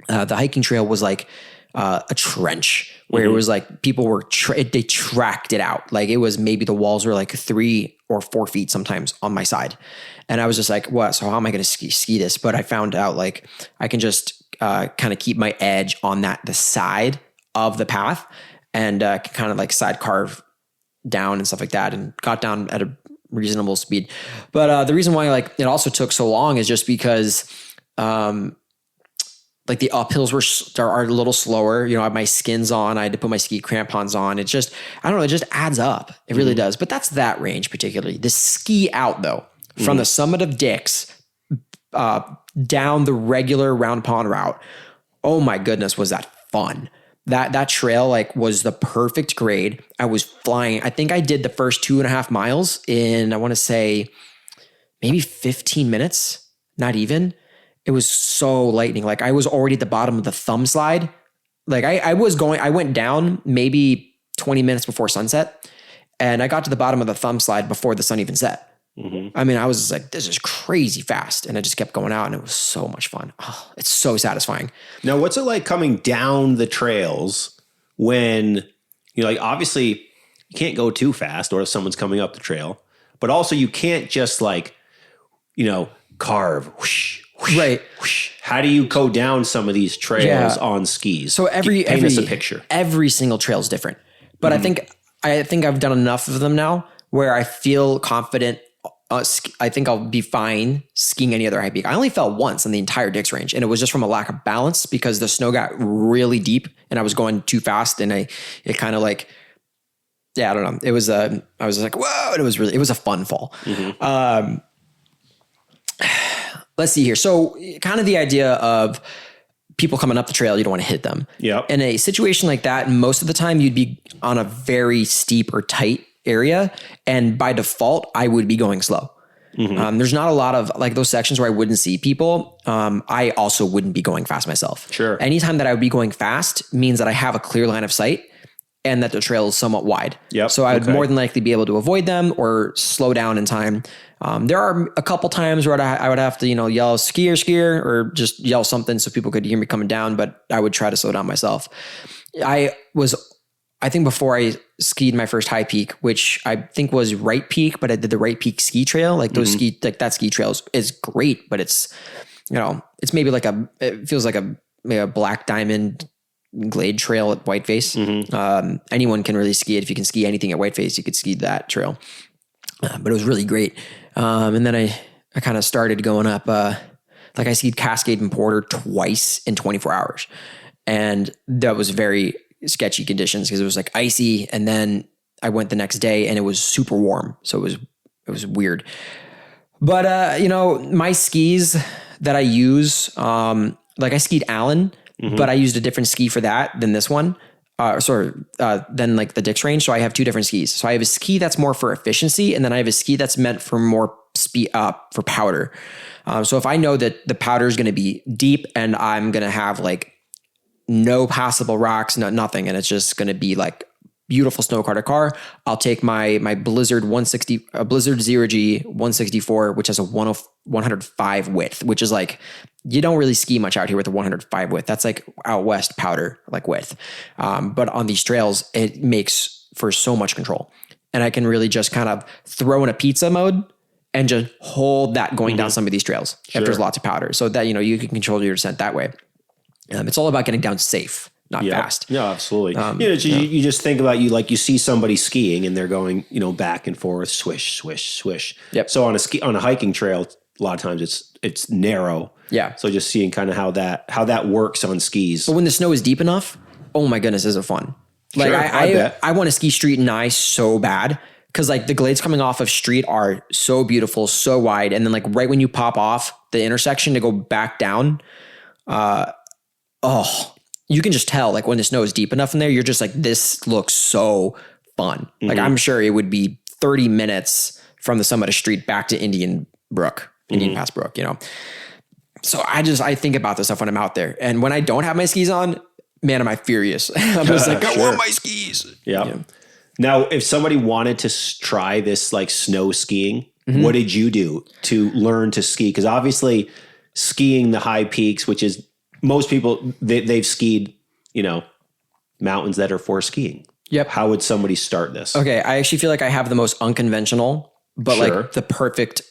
the hiking trail was like a trench where it was like people were, they tracked it out. Like it was maybe the walls were like 3 or 4 feet sometimes on my side. And I was just like, what? So how am I going to ski this? But I found out like I can just kind of keep my edge on the side of the path and kind of like side carve down and stuff like that, and got down at a reasonable speed. But the reason why like it also took so long is just because like the uphills are a little slower. You know, I have my skins on. I had to put my ski crampons on. It just, I don't know. It just adds up. It really does. But that's that range particularly. The ski out though, from the summit of Dix down the regular Round Pond route. Oh my goodness, was that fun. That trail like was the perfect grade. I was flying. I think I did the first 2.5 miles in, I want to say maybe 15 minutes, not even. It was so lightning. Like I was already at the bottom of the thumb slide. Like I went down maybe 20 minutes before sunset, and I got to the bottom of the thumb slide before the sun even set. I mean, I was just like, this is crazy fast. And I just kept going out and it was so much fun. Oh, it's so satisfying. Now, what's it like coming down the trails when, you know, like obviously you can't go too fast or if someone's coming up the trail, but also you can't just like, you know, carve, whoosh, whoosh, right. Whoosh. How do you go down some of these trails on skis? So paint us a picture. Every single trail is different, but I think I've done enough of them now where I feel confident. I think I'll be fine skiing any other high peak. I only fell once on the entire Dix Range, and it was just from a lack of balance because the snow got really deep and I was going too fast, and it kind of like, yeah, I don't know. It was I was like, whoa, and it was a fun fall. Let's see here. So kind of the idea of people coming up the trail, you don't want to hit them. Yeah. In a situation like that, most of the time you'd be on a very steep or tight area, and by default I would be going slow. There's not a lot of like those sections where I wouldn't see people. I also wouldn't be going fast myself. Sure. Anytime that I would be going fast means that I have a clear line of sight and that the trail is somewhat wide. Yep. So I would more than likely be able to avoid them or slow down in time. There are a couple times where I would have to, you know, yell skier, or just yell something so people could hear me coming down, but I would try to slow down myself. I was I think before I skied my first high peak, which I think was Right Peak, but I did the Right Peak ski trail. Like those that ski trail is great, but it's, it's maybe like it feels like maybe a black diamond glade trail at Whiteface. Anyone can really ski it. If you can ski anything at Whiteface, you could ski that trail. But it was really great. And then I kind of started going up, like I skied Cascade and Porter twice in 24 hours. And that was very sketchy conditions because it was like icy. And then I went the next day and it was super warm. So it was weird. But, my skis that I use, like I skied Allen, but I used a different ski for that than this one. Than like the Dick's range. So I have two different skis. So I have a ski that's more for efficiency. And then I have a ski that's meant for more speed up for powder. So if I know that the powder is going to be deep and I'm going to have like no passable rocks, nothing. And it's just going to be like beautiful snow car, I'll take my Blizzard 160, Blizzard 0G 164, which has a 105 width, which is like, you don't really ski much out here with a 105 width. That's like out west powder, like width. But on these trails, it makes for so much control. And I can really just kind of throw in a pizza mode and just hold that going down some of these trails if there's lots of powder. So that, you can control your descent that way. It's all about getting down safe, not fast. Yeah, absolutely. You just think about you see somebody skiing and they're going, back and forth, swish, swish, swish. Yep. So on a hiking trail, a lot of times it's narrow. Yeah. So just seeing kind of how that works on skis. But when the snow is deep enough, oh my goodness, is it fun? Like sure, I want to ski street and ice so bad. Cause like the glades coming off of street are so beautiful, so wide. And then like right when you pop off the intersection to go back down, you can just tell like when the snow is deep enough in there, you're just like, this looks so fun. Like I'm sure it would be 30 minutes from the summit of street back to Indian Pass Brook, So I think about this stuff when I'm out there. And when I don't have my skis on, man, am I furious. I'm just like, I want my skis. Yeah. Now, if somebody wanted to try this like snow skiing, what did you do to learn to ski? Because obviously skiing the high peaks, which is most people, they've skied, mountains that are for skiing. Yep. How would somebody start this? Okay. I actually feel like I have the most unconventional, but like the perfect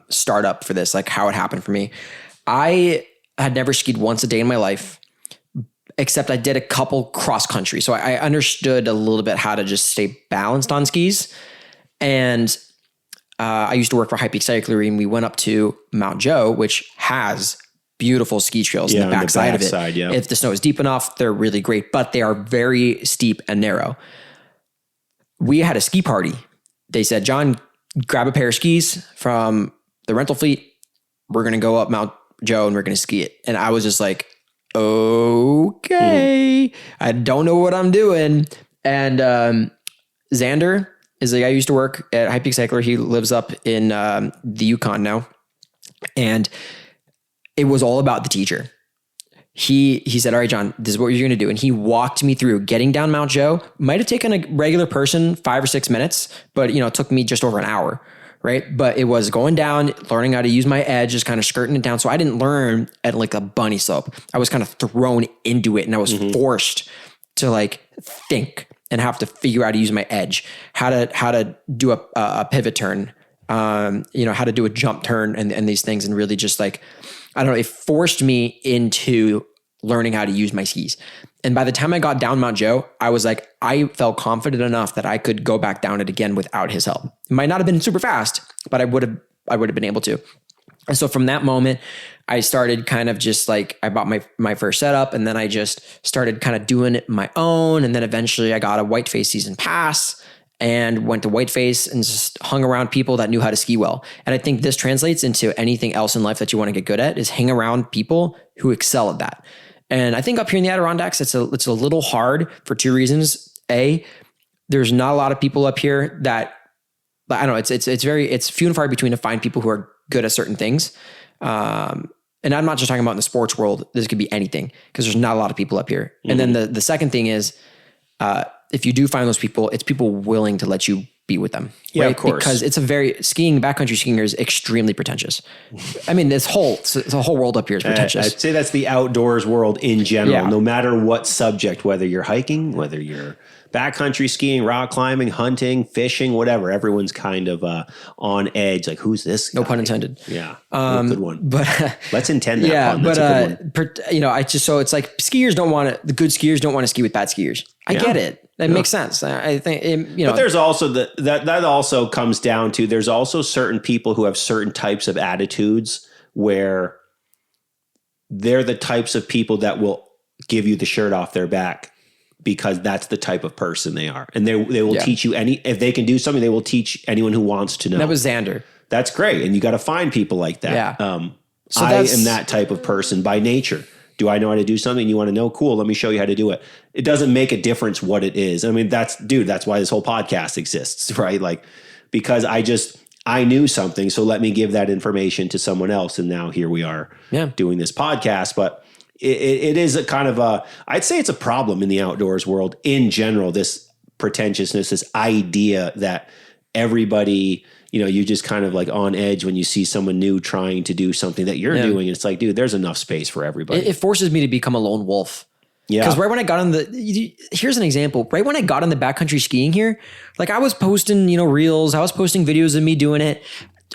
startup for this, like how it happened for me. I had never skied once a day in my life, except I did a couple cross country. So I understood a little bit how to just stay balanced on skis. And I used to work for High Peak Cyclery, and we went up to Mount Joe, which has beautiful ski trails in the backside of it. Yeah. If the snow is deep enough, they're really great, but they are very steep and narrow. We had a ski party. They said, John, grab a pair of skis from the rental fleet. We're going to go up Mount Joe and we're going to ski it. And I was just like, okay, I don't know what I'm doing. And Xander is the guy who used to work at High Peak Cycler. He lives up in the Yukon now. And it was all about the teacher. He said, all right, John, this is what you're going to do. And he walked me through getting down Mount Joe. Might have taken a regular person 5 or 6 minutes, but it took me just over an hour. Right. But it was going down, learning how to use my edge, just kind of skirting it down. So I didn't learn at like a bunny slope. I was kind of thrown into it, and I was forced to like think and have to figure out how to use my edge, how to do a pivot turn, how to do a jump turn and these things. And really just like, I don't know, it forced me into learning how to use my skis. And by the time I got down Mount Joe, I was like, I felt confident enough that I could go back down it again without his help. It might not have been super fast, but I would have been able to. And so from that moment, I started kind of just like, I bought my first setup, and then I just started kind of doing it my own. And then eventually I got a Whiteface season pass and went to Whiteface and just hung around people that knew how to ski well. And I think this translates into anything else in life that you want to get good at, is hang around people who excel at that. And I think up here in the Adirondacks, it's a little hard for two reasons. A, there's not a lot of people up here that, I don't know, it's few and far between to find people who are good at certain things. And I'm not just talking about in the sports world. This could be anything, because there's not a lot of people up here. And then the second thing is, if you do find those people, it's people willing to let you be with them. Yeah, right? of course. Because it's backcountry skiing here is extremely pretentious. I mean, the whole world up here is pretentious. I'd say that's the outdoors world in general, Yeah. no matter what subject, whether you're hiking, whether you're backcountry skiing, rock climbing, hunting, fishing, whatever. Everyone's kind of on edge. Like, who's this guy? No pun intended. Yeah. Good one. But let's intend that yeah, pun. That's a good one. so it's like the good skiers don't want to ski with bad skiers. I get it. That makes sense. I think, But there's also that also comes down to, there's also certain people who have certain types of attitudes where they're the types of people that will give you the shirt off their back because that's the type of person they are. And they will teach you if they can do something, they will teach anyone who wants to know. That was Xander. That's great. And you got to find people like that. Yeah. So I am that type of person by nature. Do I know how to do something? You want to know? Cool. Let me show you how to do it. It doesn't make a difference what it is. I mean, that's why this whole podcast exists, right? Like, because I knew something. So let me give that information to someone else. And now here we are doing this podcast. But it is a kind of I'd say it's a problem in the outdoors world in general, this pretentiousness, this idea that everybody, you just kind of like on edge when you see someone new trying to do something that you're doing. It's like, dude, there's enough space for everybody. It forces me to become a lone wolf. Yeah. Because right when I got on here's an example. Right when I got on the backcountry skiing here, like I was posting, reels, I was posting videos of me doing it,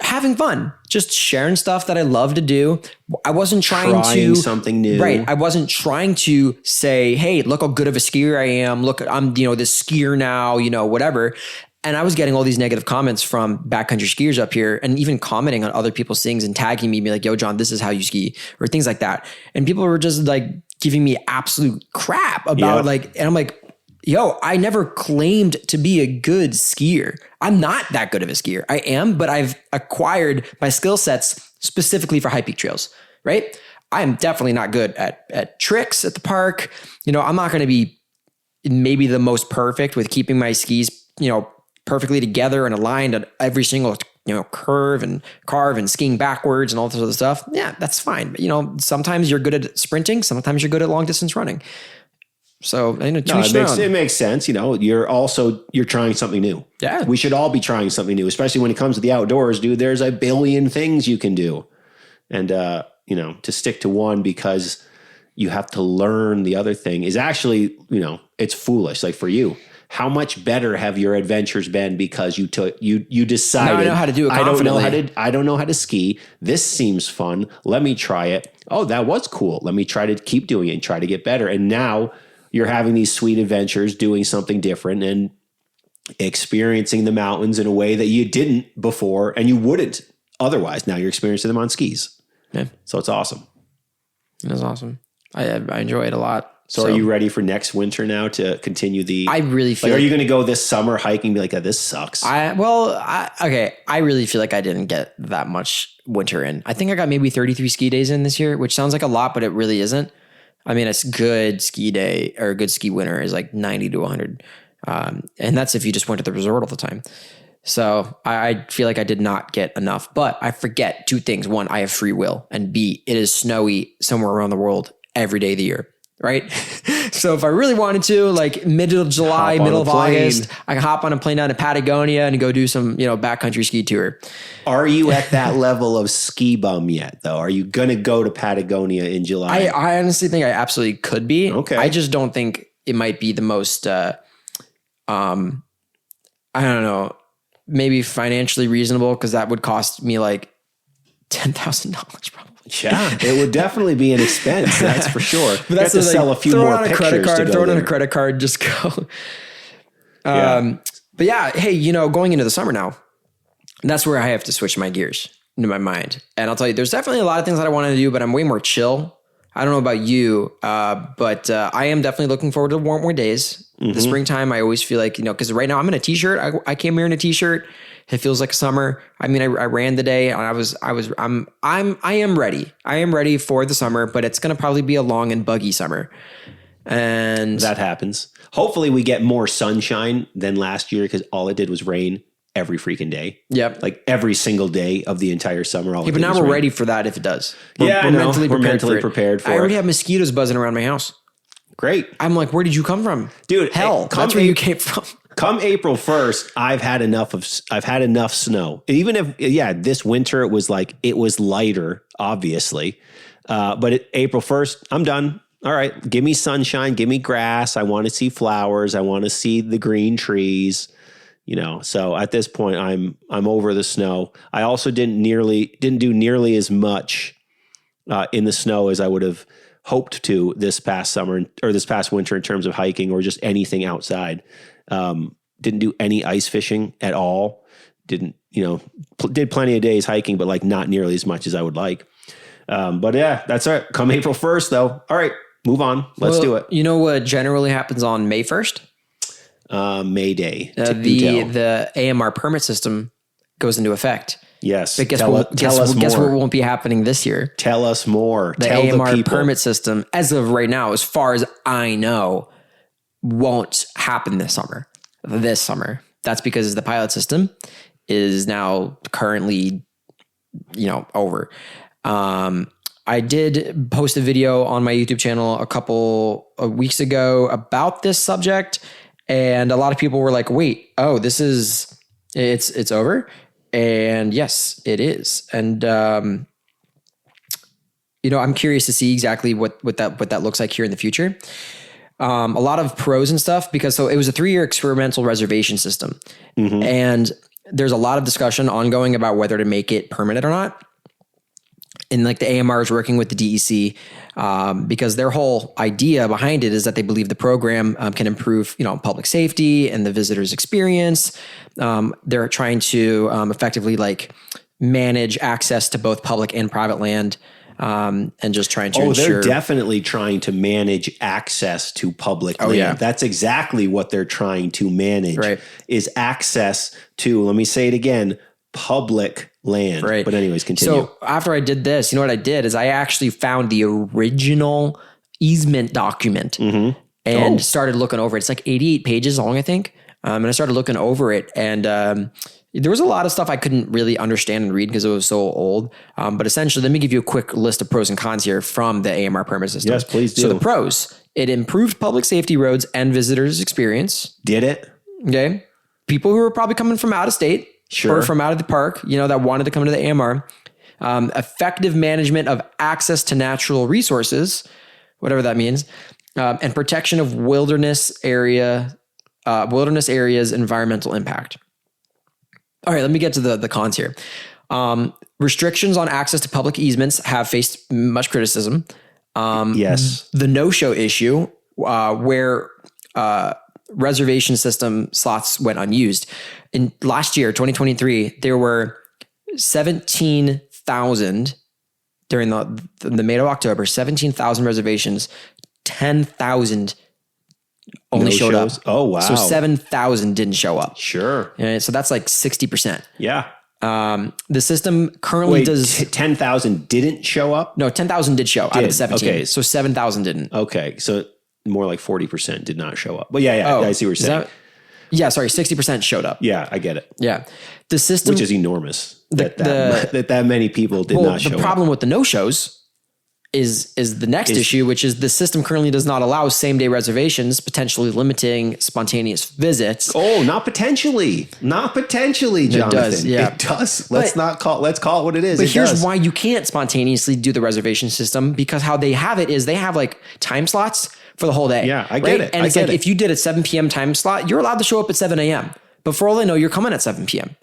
having fun, just sharing stuff that I love to do. I wasn't trying to something new. Right. I wasn't trying to say, hey, look how good of a skier I am. Look, I'm, this skier now, whatever. And I was getting all these negative comments from backcountry skiers up here and even commenting on other people's things and tagging me, be like, yo, John, this is how you ski, or things like that. And people were just like giving me absolute crap about and I'm like, yo, I never claimed to be a good skier. I'm not that good of a skier. I am, but I've acquired my skill sets specifically for high peak trails, right? I am definitely not good at tricks at the park. I'm not going to be maybe the most perfect with keeping my skis, perfectly together and aligned on every single, curve and carve and skiing backwards and all this other stuff. Yeah, that's fine. But, sometimes you're good at sprinting. Sometimes you're good at long distance running. So it makes sense. You're trying something new. Yeah. We should all be trying something new, especially when it comes to the outdoors, dude. There's a billion things you can do. And, to stick to one because you have to learn the other thing is actually, it's foolish. Like for you, how much better have your adventures been because you decided, now I know how to do it confidently. I don't know how to ski. This seems fun. Let me try it. Oh, that was cool. Let me try to keep doing it and try to get better. And now you're having these sweet adventures, doing something different and experiencing the mountains in a way that you didn't before and you wouldn't otherwise. Now you're experiencing them on skis. Yeah. So it's awesome. It was awesome. I enjoy it a lot. So are you ready for next winter now to continue I really feel are you going to go this summer hiking and be like, oh, this sucks? I really feel like I didn't get that much winter in. I think I got maybe 33 ski days in this year, which sounds like a lot, but it really isn't. I mean, a good ski day or a good ski winter is like 90 to 100. And that's if you just went to the resort all the time. So I feel like I did not get enough, but I forget two things. One, I have free will, and B, it is snowy somewhere around the world every day of the year. Right. So if I really wanted to, like middle of July, middle of August, I can hop on a plane down to Patagonia and go do some, backcountry ski tour. Are you at that level of ski bum yet though? Are you going to go to Patagonia in July? I honestly think I absolutely could be. Okay. I just don't think it might be the most, I don't know, maybe financially reasonable. Cause that would cost me like $10,000 probably. Yeah, it would definitely be an expense. That's for sure. But that's to sell a few more pictures. Throw it on a credit card, just go. But yeah, hey, going into the summer now, that's where I have to switch my gears into my mind. And I'll tell you, there's definitely a lot of things that I want to do, but I'm way more chill. I don't know about you, but I am definitely looking forward to warmer days. Mm-hmm. The springtime, I always feel like, because right now I'm in a t-shirt. I came here in a t-shirt. It feels like summer. I mean, I ran today and I am ready. I am ready for the summer, but it's going to probably be a long and buggy summer. And that happens. Hopefully we get more sunshine than last year because all it did was rain every freaking day. Yep. Like every single day of the entire summer. But now we're ready for that if it does. We're mentally prepared for it. I already have mosquitoes buzzing around my house. Great. I'm like, where did you come from? Dude, hell, that's where you came from. come April 1st, I've had enough snow. Even if, this winter it was lighter, obviously. But April 1st, I'm done. All right, give me sunshine, give me grass. I want to see flowers. I want to see the green trees. So at this point, I'm over the snow. I also didn't do nearly as much in the snow as I would have hoped to this past summer or this past winter in terms of hiking or just anything outside. Didn't do any ice fishing at all. Did plenty of days hiking, but not nearly as much as I would like. But yeah, that's all right. Come April 1st though. All right, move on. Let's do it. You know what generally happens on May 1st? May Day. The AMR permit system goes into effect. Yes. But guess what won't be happening this year? Tell us more. Tell AMR permit system, as of right now, as far as I know, won't happen this summer. That's because the pilot system is now currently, over. I did post a video on my YouTube channel a couple of weeks ago about this subject, and a lot of people were like, wait, it's over? And yes, it is. And, I'm curious to see exactly what that looks like here in the future. A lot of pros and stuff, because it was a 3-year experimental reservation system. Mm-hmm. And there's a lot of discussion ongoing about whether to make it permanent or not. And the AMR is working with the DEC because their whole idea behind it is that they believe the program can improve, public safety and the visitor's experience. They're trying to effectively manage access to both public and private land, and just trying to ensure. They're definitely trying to manage access to public land. Yeah. That's exactly what they're trying to manage, right? Is access to, let me say it again, public land. Right. But anyways, continue. So after I did this, what I did is I actually found the original easement document and started looking over it. It's 88 pages long, I think. And I started looking over it, and there was a lot of stuff I couldn't really understand and read because it was so old. But essentially, let me give you a quick list of pros and cons here from the AMR permit system. Yes, please do. So the pros: it improved public safety roads and visitors' experience. Did it? Okay. People who were probably coming from out of state. Sure. Or from out of the park, that wanted to come to the AMR. Effective management of access to natural resources, whatever that means, and protection of wilderness areas' environmental impact. All right, let me get to the cons here. Restrictions on access to public easements have faced much criticism. Yes. The no-show issue, where reservation system slots went unused. In last year, 2023, there were 17,000 during the May to October, 17,000 reservations, 10,000 only showed up. Oh, wow. So 7,000 didn't show up. Sure. And so that's 60%. Yeah. The system currently does 10,000 didn't show up? No, 10,000 did show out of 17. Okay. So 7,000 didn't. Okay. So more like 40% did not show up. But I see what you're saying. 60% showed up. Yeah, I get it. Yeah. The system, which is enormous that many people did not show up. The problem with the no-shows is the next issue, which is the system currently does not allow same-day reservations, potentially limiting spontaneous visits. Oh, not potentially, Jonathan. It does. Yeah. It does. Let's call it what it is. But here's why you can't spontaneously do the reservation system, because how they have it is they have time slots for the whole day. Yeah, I get it. And it's if you did a 7 p.m. time slot, you're allowed to show up at 7 a.m. But for all they know, you're coming at 7 p.m.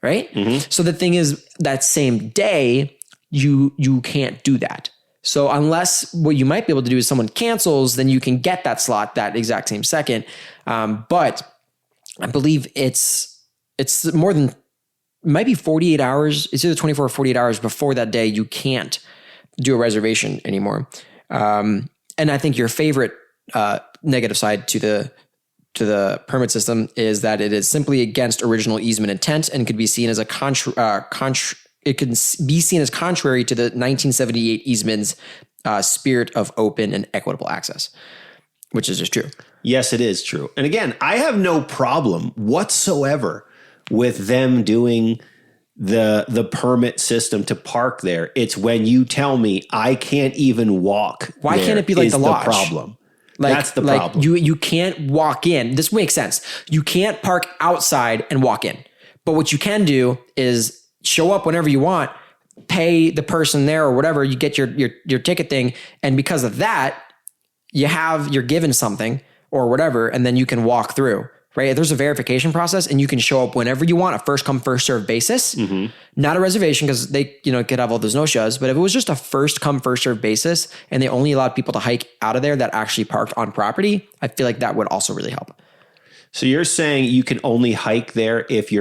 Right? Mm-hmm. So the thing is, that same day, you can't do that. So unless what you might be able to do is someone cancels, then you can get that slot that exact same second. But I believe it's more than, it might be 48 hours. It's either 24 or 48 hours before that day. You can't do a reservation anymore. And I think your favorite negative side to the permit system is that it is simply against original easement intent and could be seen as it can be seen as contrary to the 1978 easement's spirit of open and equitable access, which is just true. Yes, it is true. And again, I have no problem whatsoever with them doing the permit system to park there. It's when you tell me I can't even walk. Why can't it be like the lodge? Problem. That's the problem. You can't walk in. This makes sense. You can't park outside and walk in. But what you can do is show up whenever you want, pay the person there or whatever, you get your ticket thing. And because of that, you're given something or whatever, and then you can walk through, right? There's a verification process and you can show up whenever you want, a first come, first serve basis, not a reservation because they, could have all those no-shows. But if it was just a first come, first serve basis and they only allowed people to hike out of there that actually parked on property, I feel like that would also really help. So you're saying you can only hike there if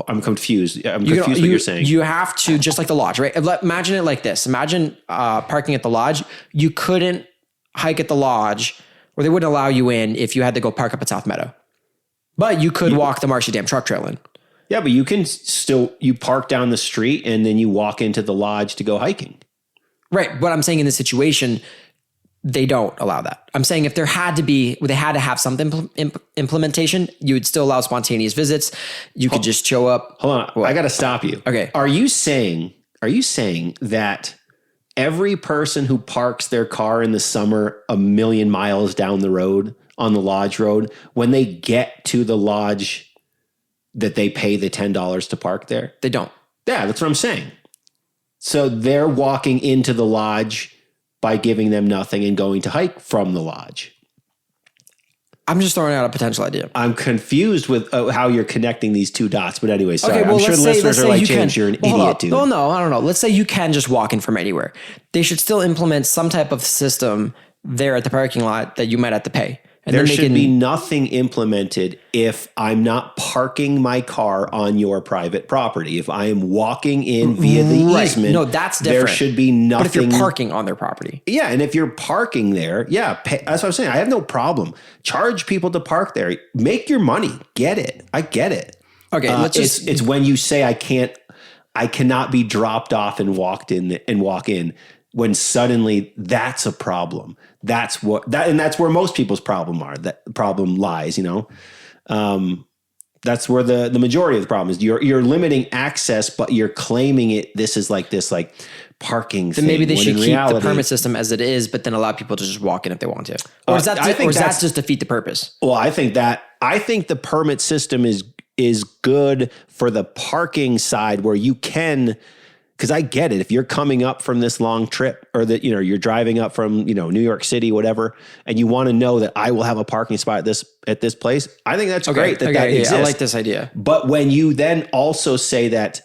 I'm confused. I'm confused what you're saying. You have to, just like the lodge, right? Imagine it like this. Imagine parking at the lodge. You couldn't hike at the lodge, or they wouldn't allow you in if you had to go park up at South Meadow. But you could walk the Marshy Dam truck trail in. Yeah, but you can you park down the street and then you walk into the lodge to go hiking. Right. But I'm saying in this situation, they don't allow that. I'm saying if they had to have some implementation, you would still allow spontaneous visits. You could just show up. Hold on. What? I got to stop you. Okay. Are you saying that every person who parks their car in the summer a million miles down the road on the lodge road, when they get to the lodge, that they pay the $10 to park there? They don't. Yeah, that's what I'm saying. So they're walking into the lodge by giving them nothing and going to hike from the lodge. I'm just throwing out a potential idea. I'm confused with how you're connecting these two dots. But anyway, sorry. Okay, well, I'm sure listeners are like, James, you're an idiot, dude. Well, no, I don't know. Let's say you can just walk in from anywhere. They should still implement some type of system there at the parking lot that you might have to pay. And there should be nothing implemented if I'm not parking my car on your private property. If I am walking in via the easement, no, that's different. There should be nothing. But if you're parking on their property. Yeah, and if you're parking there, that's what I'm saying. I have no problem. Charge people to park there. Make your money. Get it. I get it. Okay, it's when you say I cannot be dropped off and walk in, when suddenly that's a problem. That's where most people's that problem lies, that's where the majority of the problem is. You're limiting access, but you're claiming this is like this parking thing. Then maybe they should keep the permit system as it is, but then allow people to just walk in if they want to. Or does that just defeat the purpose? Well, I think the permit system is good for the parking side where you can. Because I get it. If you're coming up from this long trip or that, you're driving up from, New York City, whatever, and you want to know that I will have a parking spot at this place, I think that's great that exists. I like this idea. But when you then also say that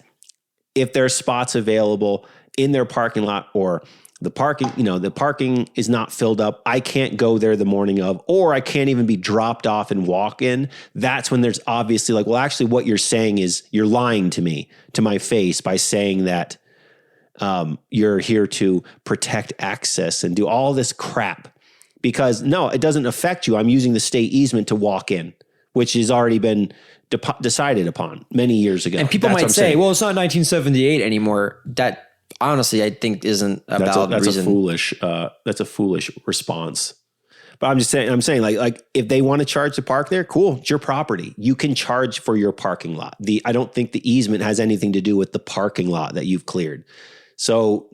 if there's spots available in their parking lot or the parking is not filled up, I can't go there the morning of, or I can't even be dropped off and walk in. That's when there's obviously actually what you're saying is you're lying to me, to my face, by saying that you're here to protect access and do all this crap, because no, it doesn't affect you. I'm using the state easement to walk in, which has already been decided upon many years ago. And people might say, well, it's not 1978 anymore. That honestly, I think isn't a valid reason. That's a foolish response. But I'm saying like if they want to charge to park there, cool. It's your property. You can charge for your parking lot. I don't think the easement has anything to do with the parking lot that you've cleared. So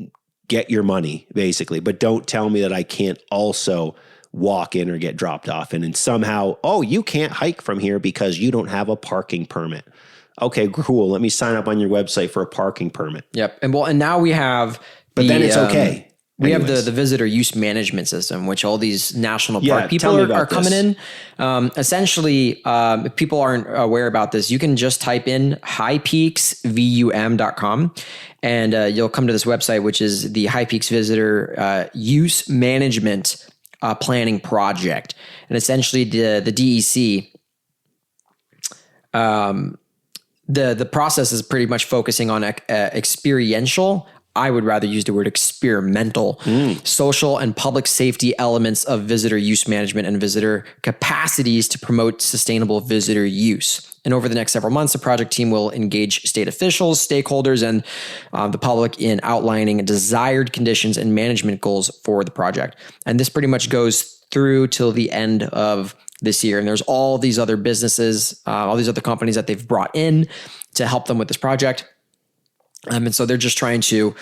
get your money, basically. But don't tell me that I can't also walk in or get dropped off in, and somehow, you can't hike from here because you don't have a parking permit. Okay, cool. Let me sign up on your website for a parking permit. Yep. And now we have, then it's okay. We have the visitor use management system, which all these national park people are coming in. Essentially, if people aren't aware about this, you can just type in highpeaksvum.com and you'll come to this website, which is the High Peaks Visitor Use Management Planning Project. And essentially the DEC, the process is pretty much focusing on experiential, I would rather use the word experimental, social and public safety elements of visitor use management and visitor capacities to promote sustainable visitor use. And over the next several months, the project team will engage state officials, stakeholders, and the public in outlining desired conditions and management goals for the project. And this pretty much goes through till the end of this year. And there's all these other businesses, all these other companies that they've brought in to help them with this project. And so they're just trying to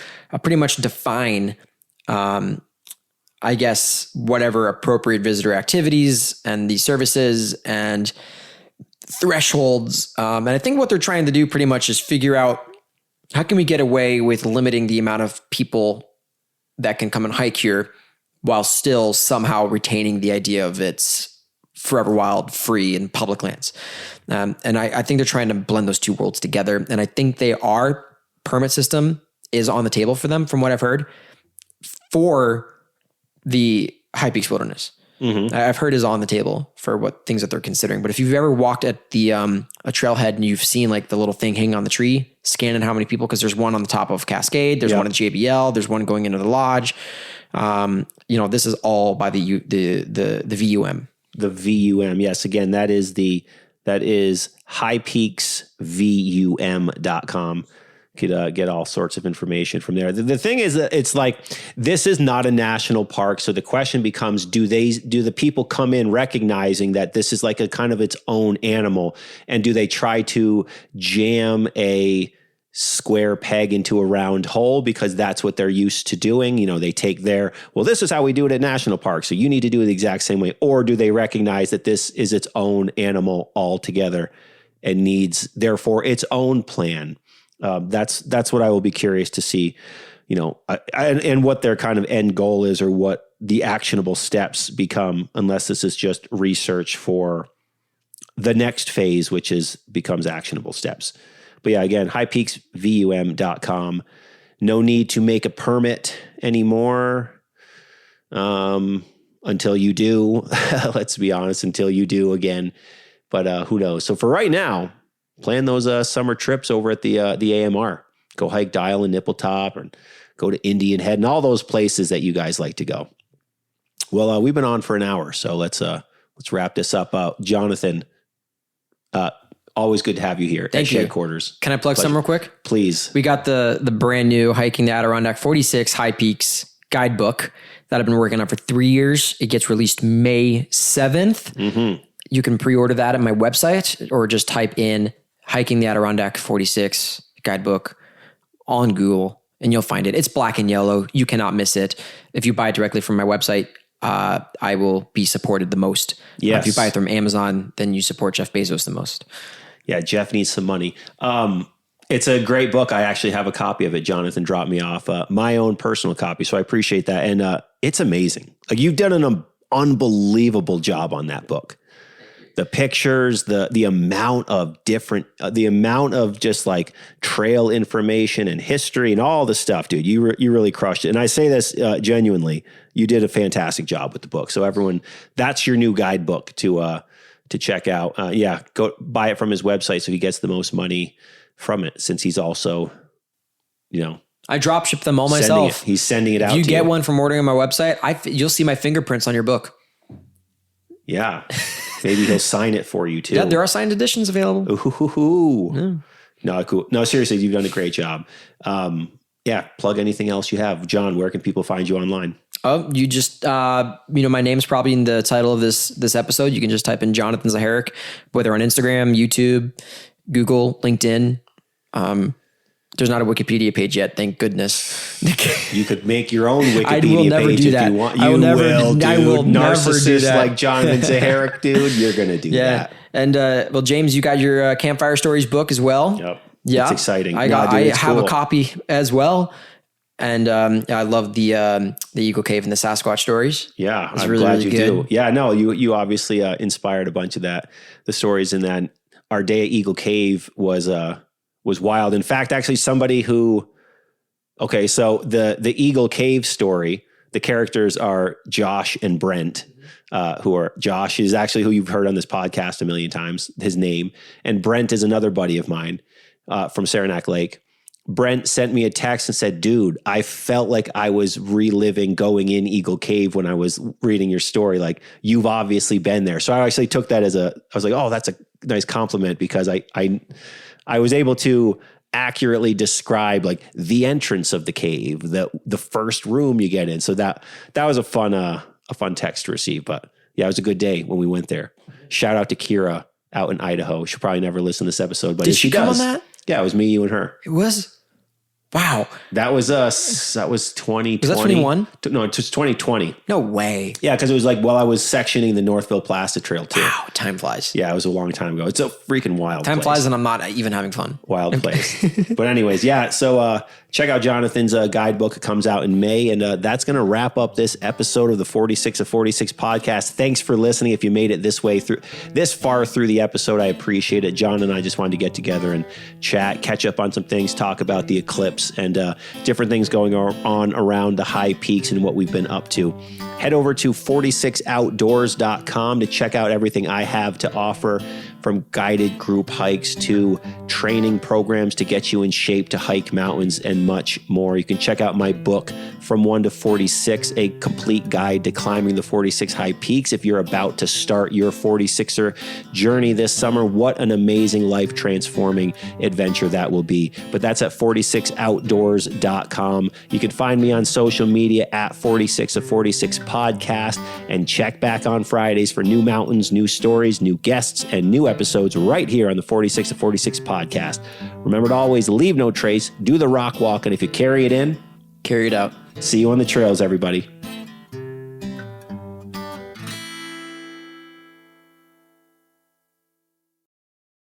pretty much define I guess, whatever appropriate visitor activities and these services and thresholds. And I think what they're trying to do pretty much is figure out how can we get away with limiting the amount of people that can come and hike here while still somehow retaining the idea of its forever wild, free, and public lands. And I think they're trying to blend those two worlds together. And I think permit system is on the table for them, from what I've heard, for the High Peaks Wilderness. Mm-hmm. I've heard is on the table for what things that they're considering. But if you've ever walked at the a trailhead and you've seen like the little thing hanging on the tree, scanning how many people, because there's one on the top of Cascade, there's one at JBL, there's one going into the lodge. This is all by the VUM. The VUM, yes. Again, that is highpeaksvum.com. Could get all sorts of information from there. The thing is that it's like, this is not a national park. So the question becomes, do the people come in recognizing that this is like a kind of its own animal? And do they try to jam a square peg into a round hole because that's what they're used to doing? They take this is how we do it at national parks, so you need to do it the exact same way. Or do they recognize that this is its own animal altogether and needs, therefore, its own plan? That's what I will be curious to see, and what their kind of end goal is, or what the actionable steps become, unless this is just research for the next phase, which becomes actionable steps. But yeah, again, highpeaksvum.com. No need to make a permit anymore until you do. Let's be honest, until you do again. But who knows? So for right now, plan those summer trips over at the AMR. Go hike Dial and Nippletop, and go to Indian Head and all those places that you guys like to go. Well, we've been on for an hour, so let's wrap this up. Jonathan, always good to have you here at Shedquarters. Can I plug some real quick? Please. We got the brand new Hiking the Adirondack 46 High Peaks guidebook that I've been working on for 3 years. It gets released May 7th. Mm-hmm. You can pre-order that at my website, or just type in Hiking the Adirondack 46 guidebook on Google and you'll find it. It's black and yellow. You cannot miss it. If you buy it directly from my website, I will be supported the most. Yes. If you buy it from Amazon, then you support Jeff Bezos the most. Yeah, Jeff needs some money. It's a great book. I actually have a copy of it. Jonathan dropped me off my own personal copy, so I appreciate that. And it's amazing. Like, you've done an unbelievable job on that book. The pictures, the amount of the amount of just like trail information and history and all the stuff, dude. You really crushed it. And I say this genuinely. You did a fantastic job with the book. So everyone, that's your new guidebook to check out. Go buy it from his website so he gets the most money from it, since he's also, I drop ship them all myself. He's sending it out. If you get one from ordering on my website, you'll see my fingerprints on your book. Yeah. Maybe he'll sign it for you too. Yeah, there are signed editions available. Ooh. Yeah. No, cool. No, seriously, you've done a great job. Plug anything else you have. John, where can people find you online? Oh, you just, my name's probably in the title of this episode. You can just type in Jonathan Zaharek, whether on Instagram, YouTube, Google, LinkedIn. There's not a Wikipedia page yet, thank goodness. You could make your own Wikipedia page if you want. You will, dude. I will Narcissist never do that. like Jonathan Zaharek, dude. You're going to do that. And James, you got your Campfire Stories book as well. Yep. Yeah. It's exciting. I have a copy as well. And I love the Eagle Cave and the Sasquatch stories. Yeah, I'm really, glad really you good. Do. Yeah, no, you obviously inspired a bunch of the stories in that. Our day at Eagle Cave was wild. In fact, actually somebody so the Eagle Cave story, the characters are Josh and Brent, Josh is actually who you've heard on this podcast a million times, his name. And Brent is another buddy of mine from Saranac Lake. Brent sent me a text and said, dude, I felt like I was reliving going in Eagle Cave when I was reading your story. Like, you've obviously been there. So I actually took that I was like, oh, that's a nice compliment, because I was able to accurately describe like the entrance of the cave, the first room you get in. So that was a fun text to receive. But yeah, it was a good day when we went there. Shout out to Kira out in Idaho. She'll probably never listen to this episode, but did she come on that? Yeah, it was me, you, and her. It was. Wow. That was us. That was 2020. Was that 21? No, it was 2020. No way. Yeah, because it was like while I was sectioning the Northville Placid Trail too. Wow. Time flies. Yeah, it was a long time ago. It's a freaking wild Time place. flies and I'm not even having fun. Wild place. But anyways, yeah. So check out Jonathan's guidebook. It comes out in May. And that's going to wrap up this episode of the 46 of 46 podcast. Thanks for listening. If you made it this far through the episode, I appreciate it. John and I just wanted to get together and chat, catch up on some things, talk about the Eclipse and different things going on around the high peaks and what we've been up to. Head over to 46outdoors.com to check out everything I have to offer, from guided group hikes to training programs to get you in shape to hike mountains and much more. You can check out my book, From 1 to 46, a complete guide to climbing the 46 high peaks. If you're about to start your 46er journey this summer, what an amazing life transforming adventure that will be. But that's at 46outdoors.com. You can find me on social media at 46 of 46 podcast, and check back on Fridays for new mountains, new stories, new guests, and new episodes right here on the 46 of 46 podcast. Remember to always leave no trace, do the rock walk, and if you carry it in, carry it out. See you on the trails, everybody.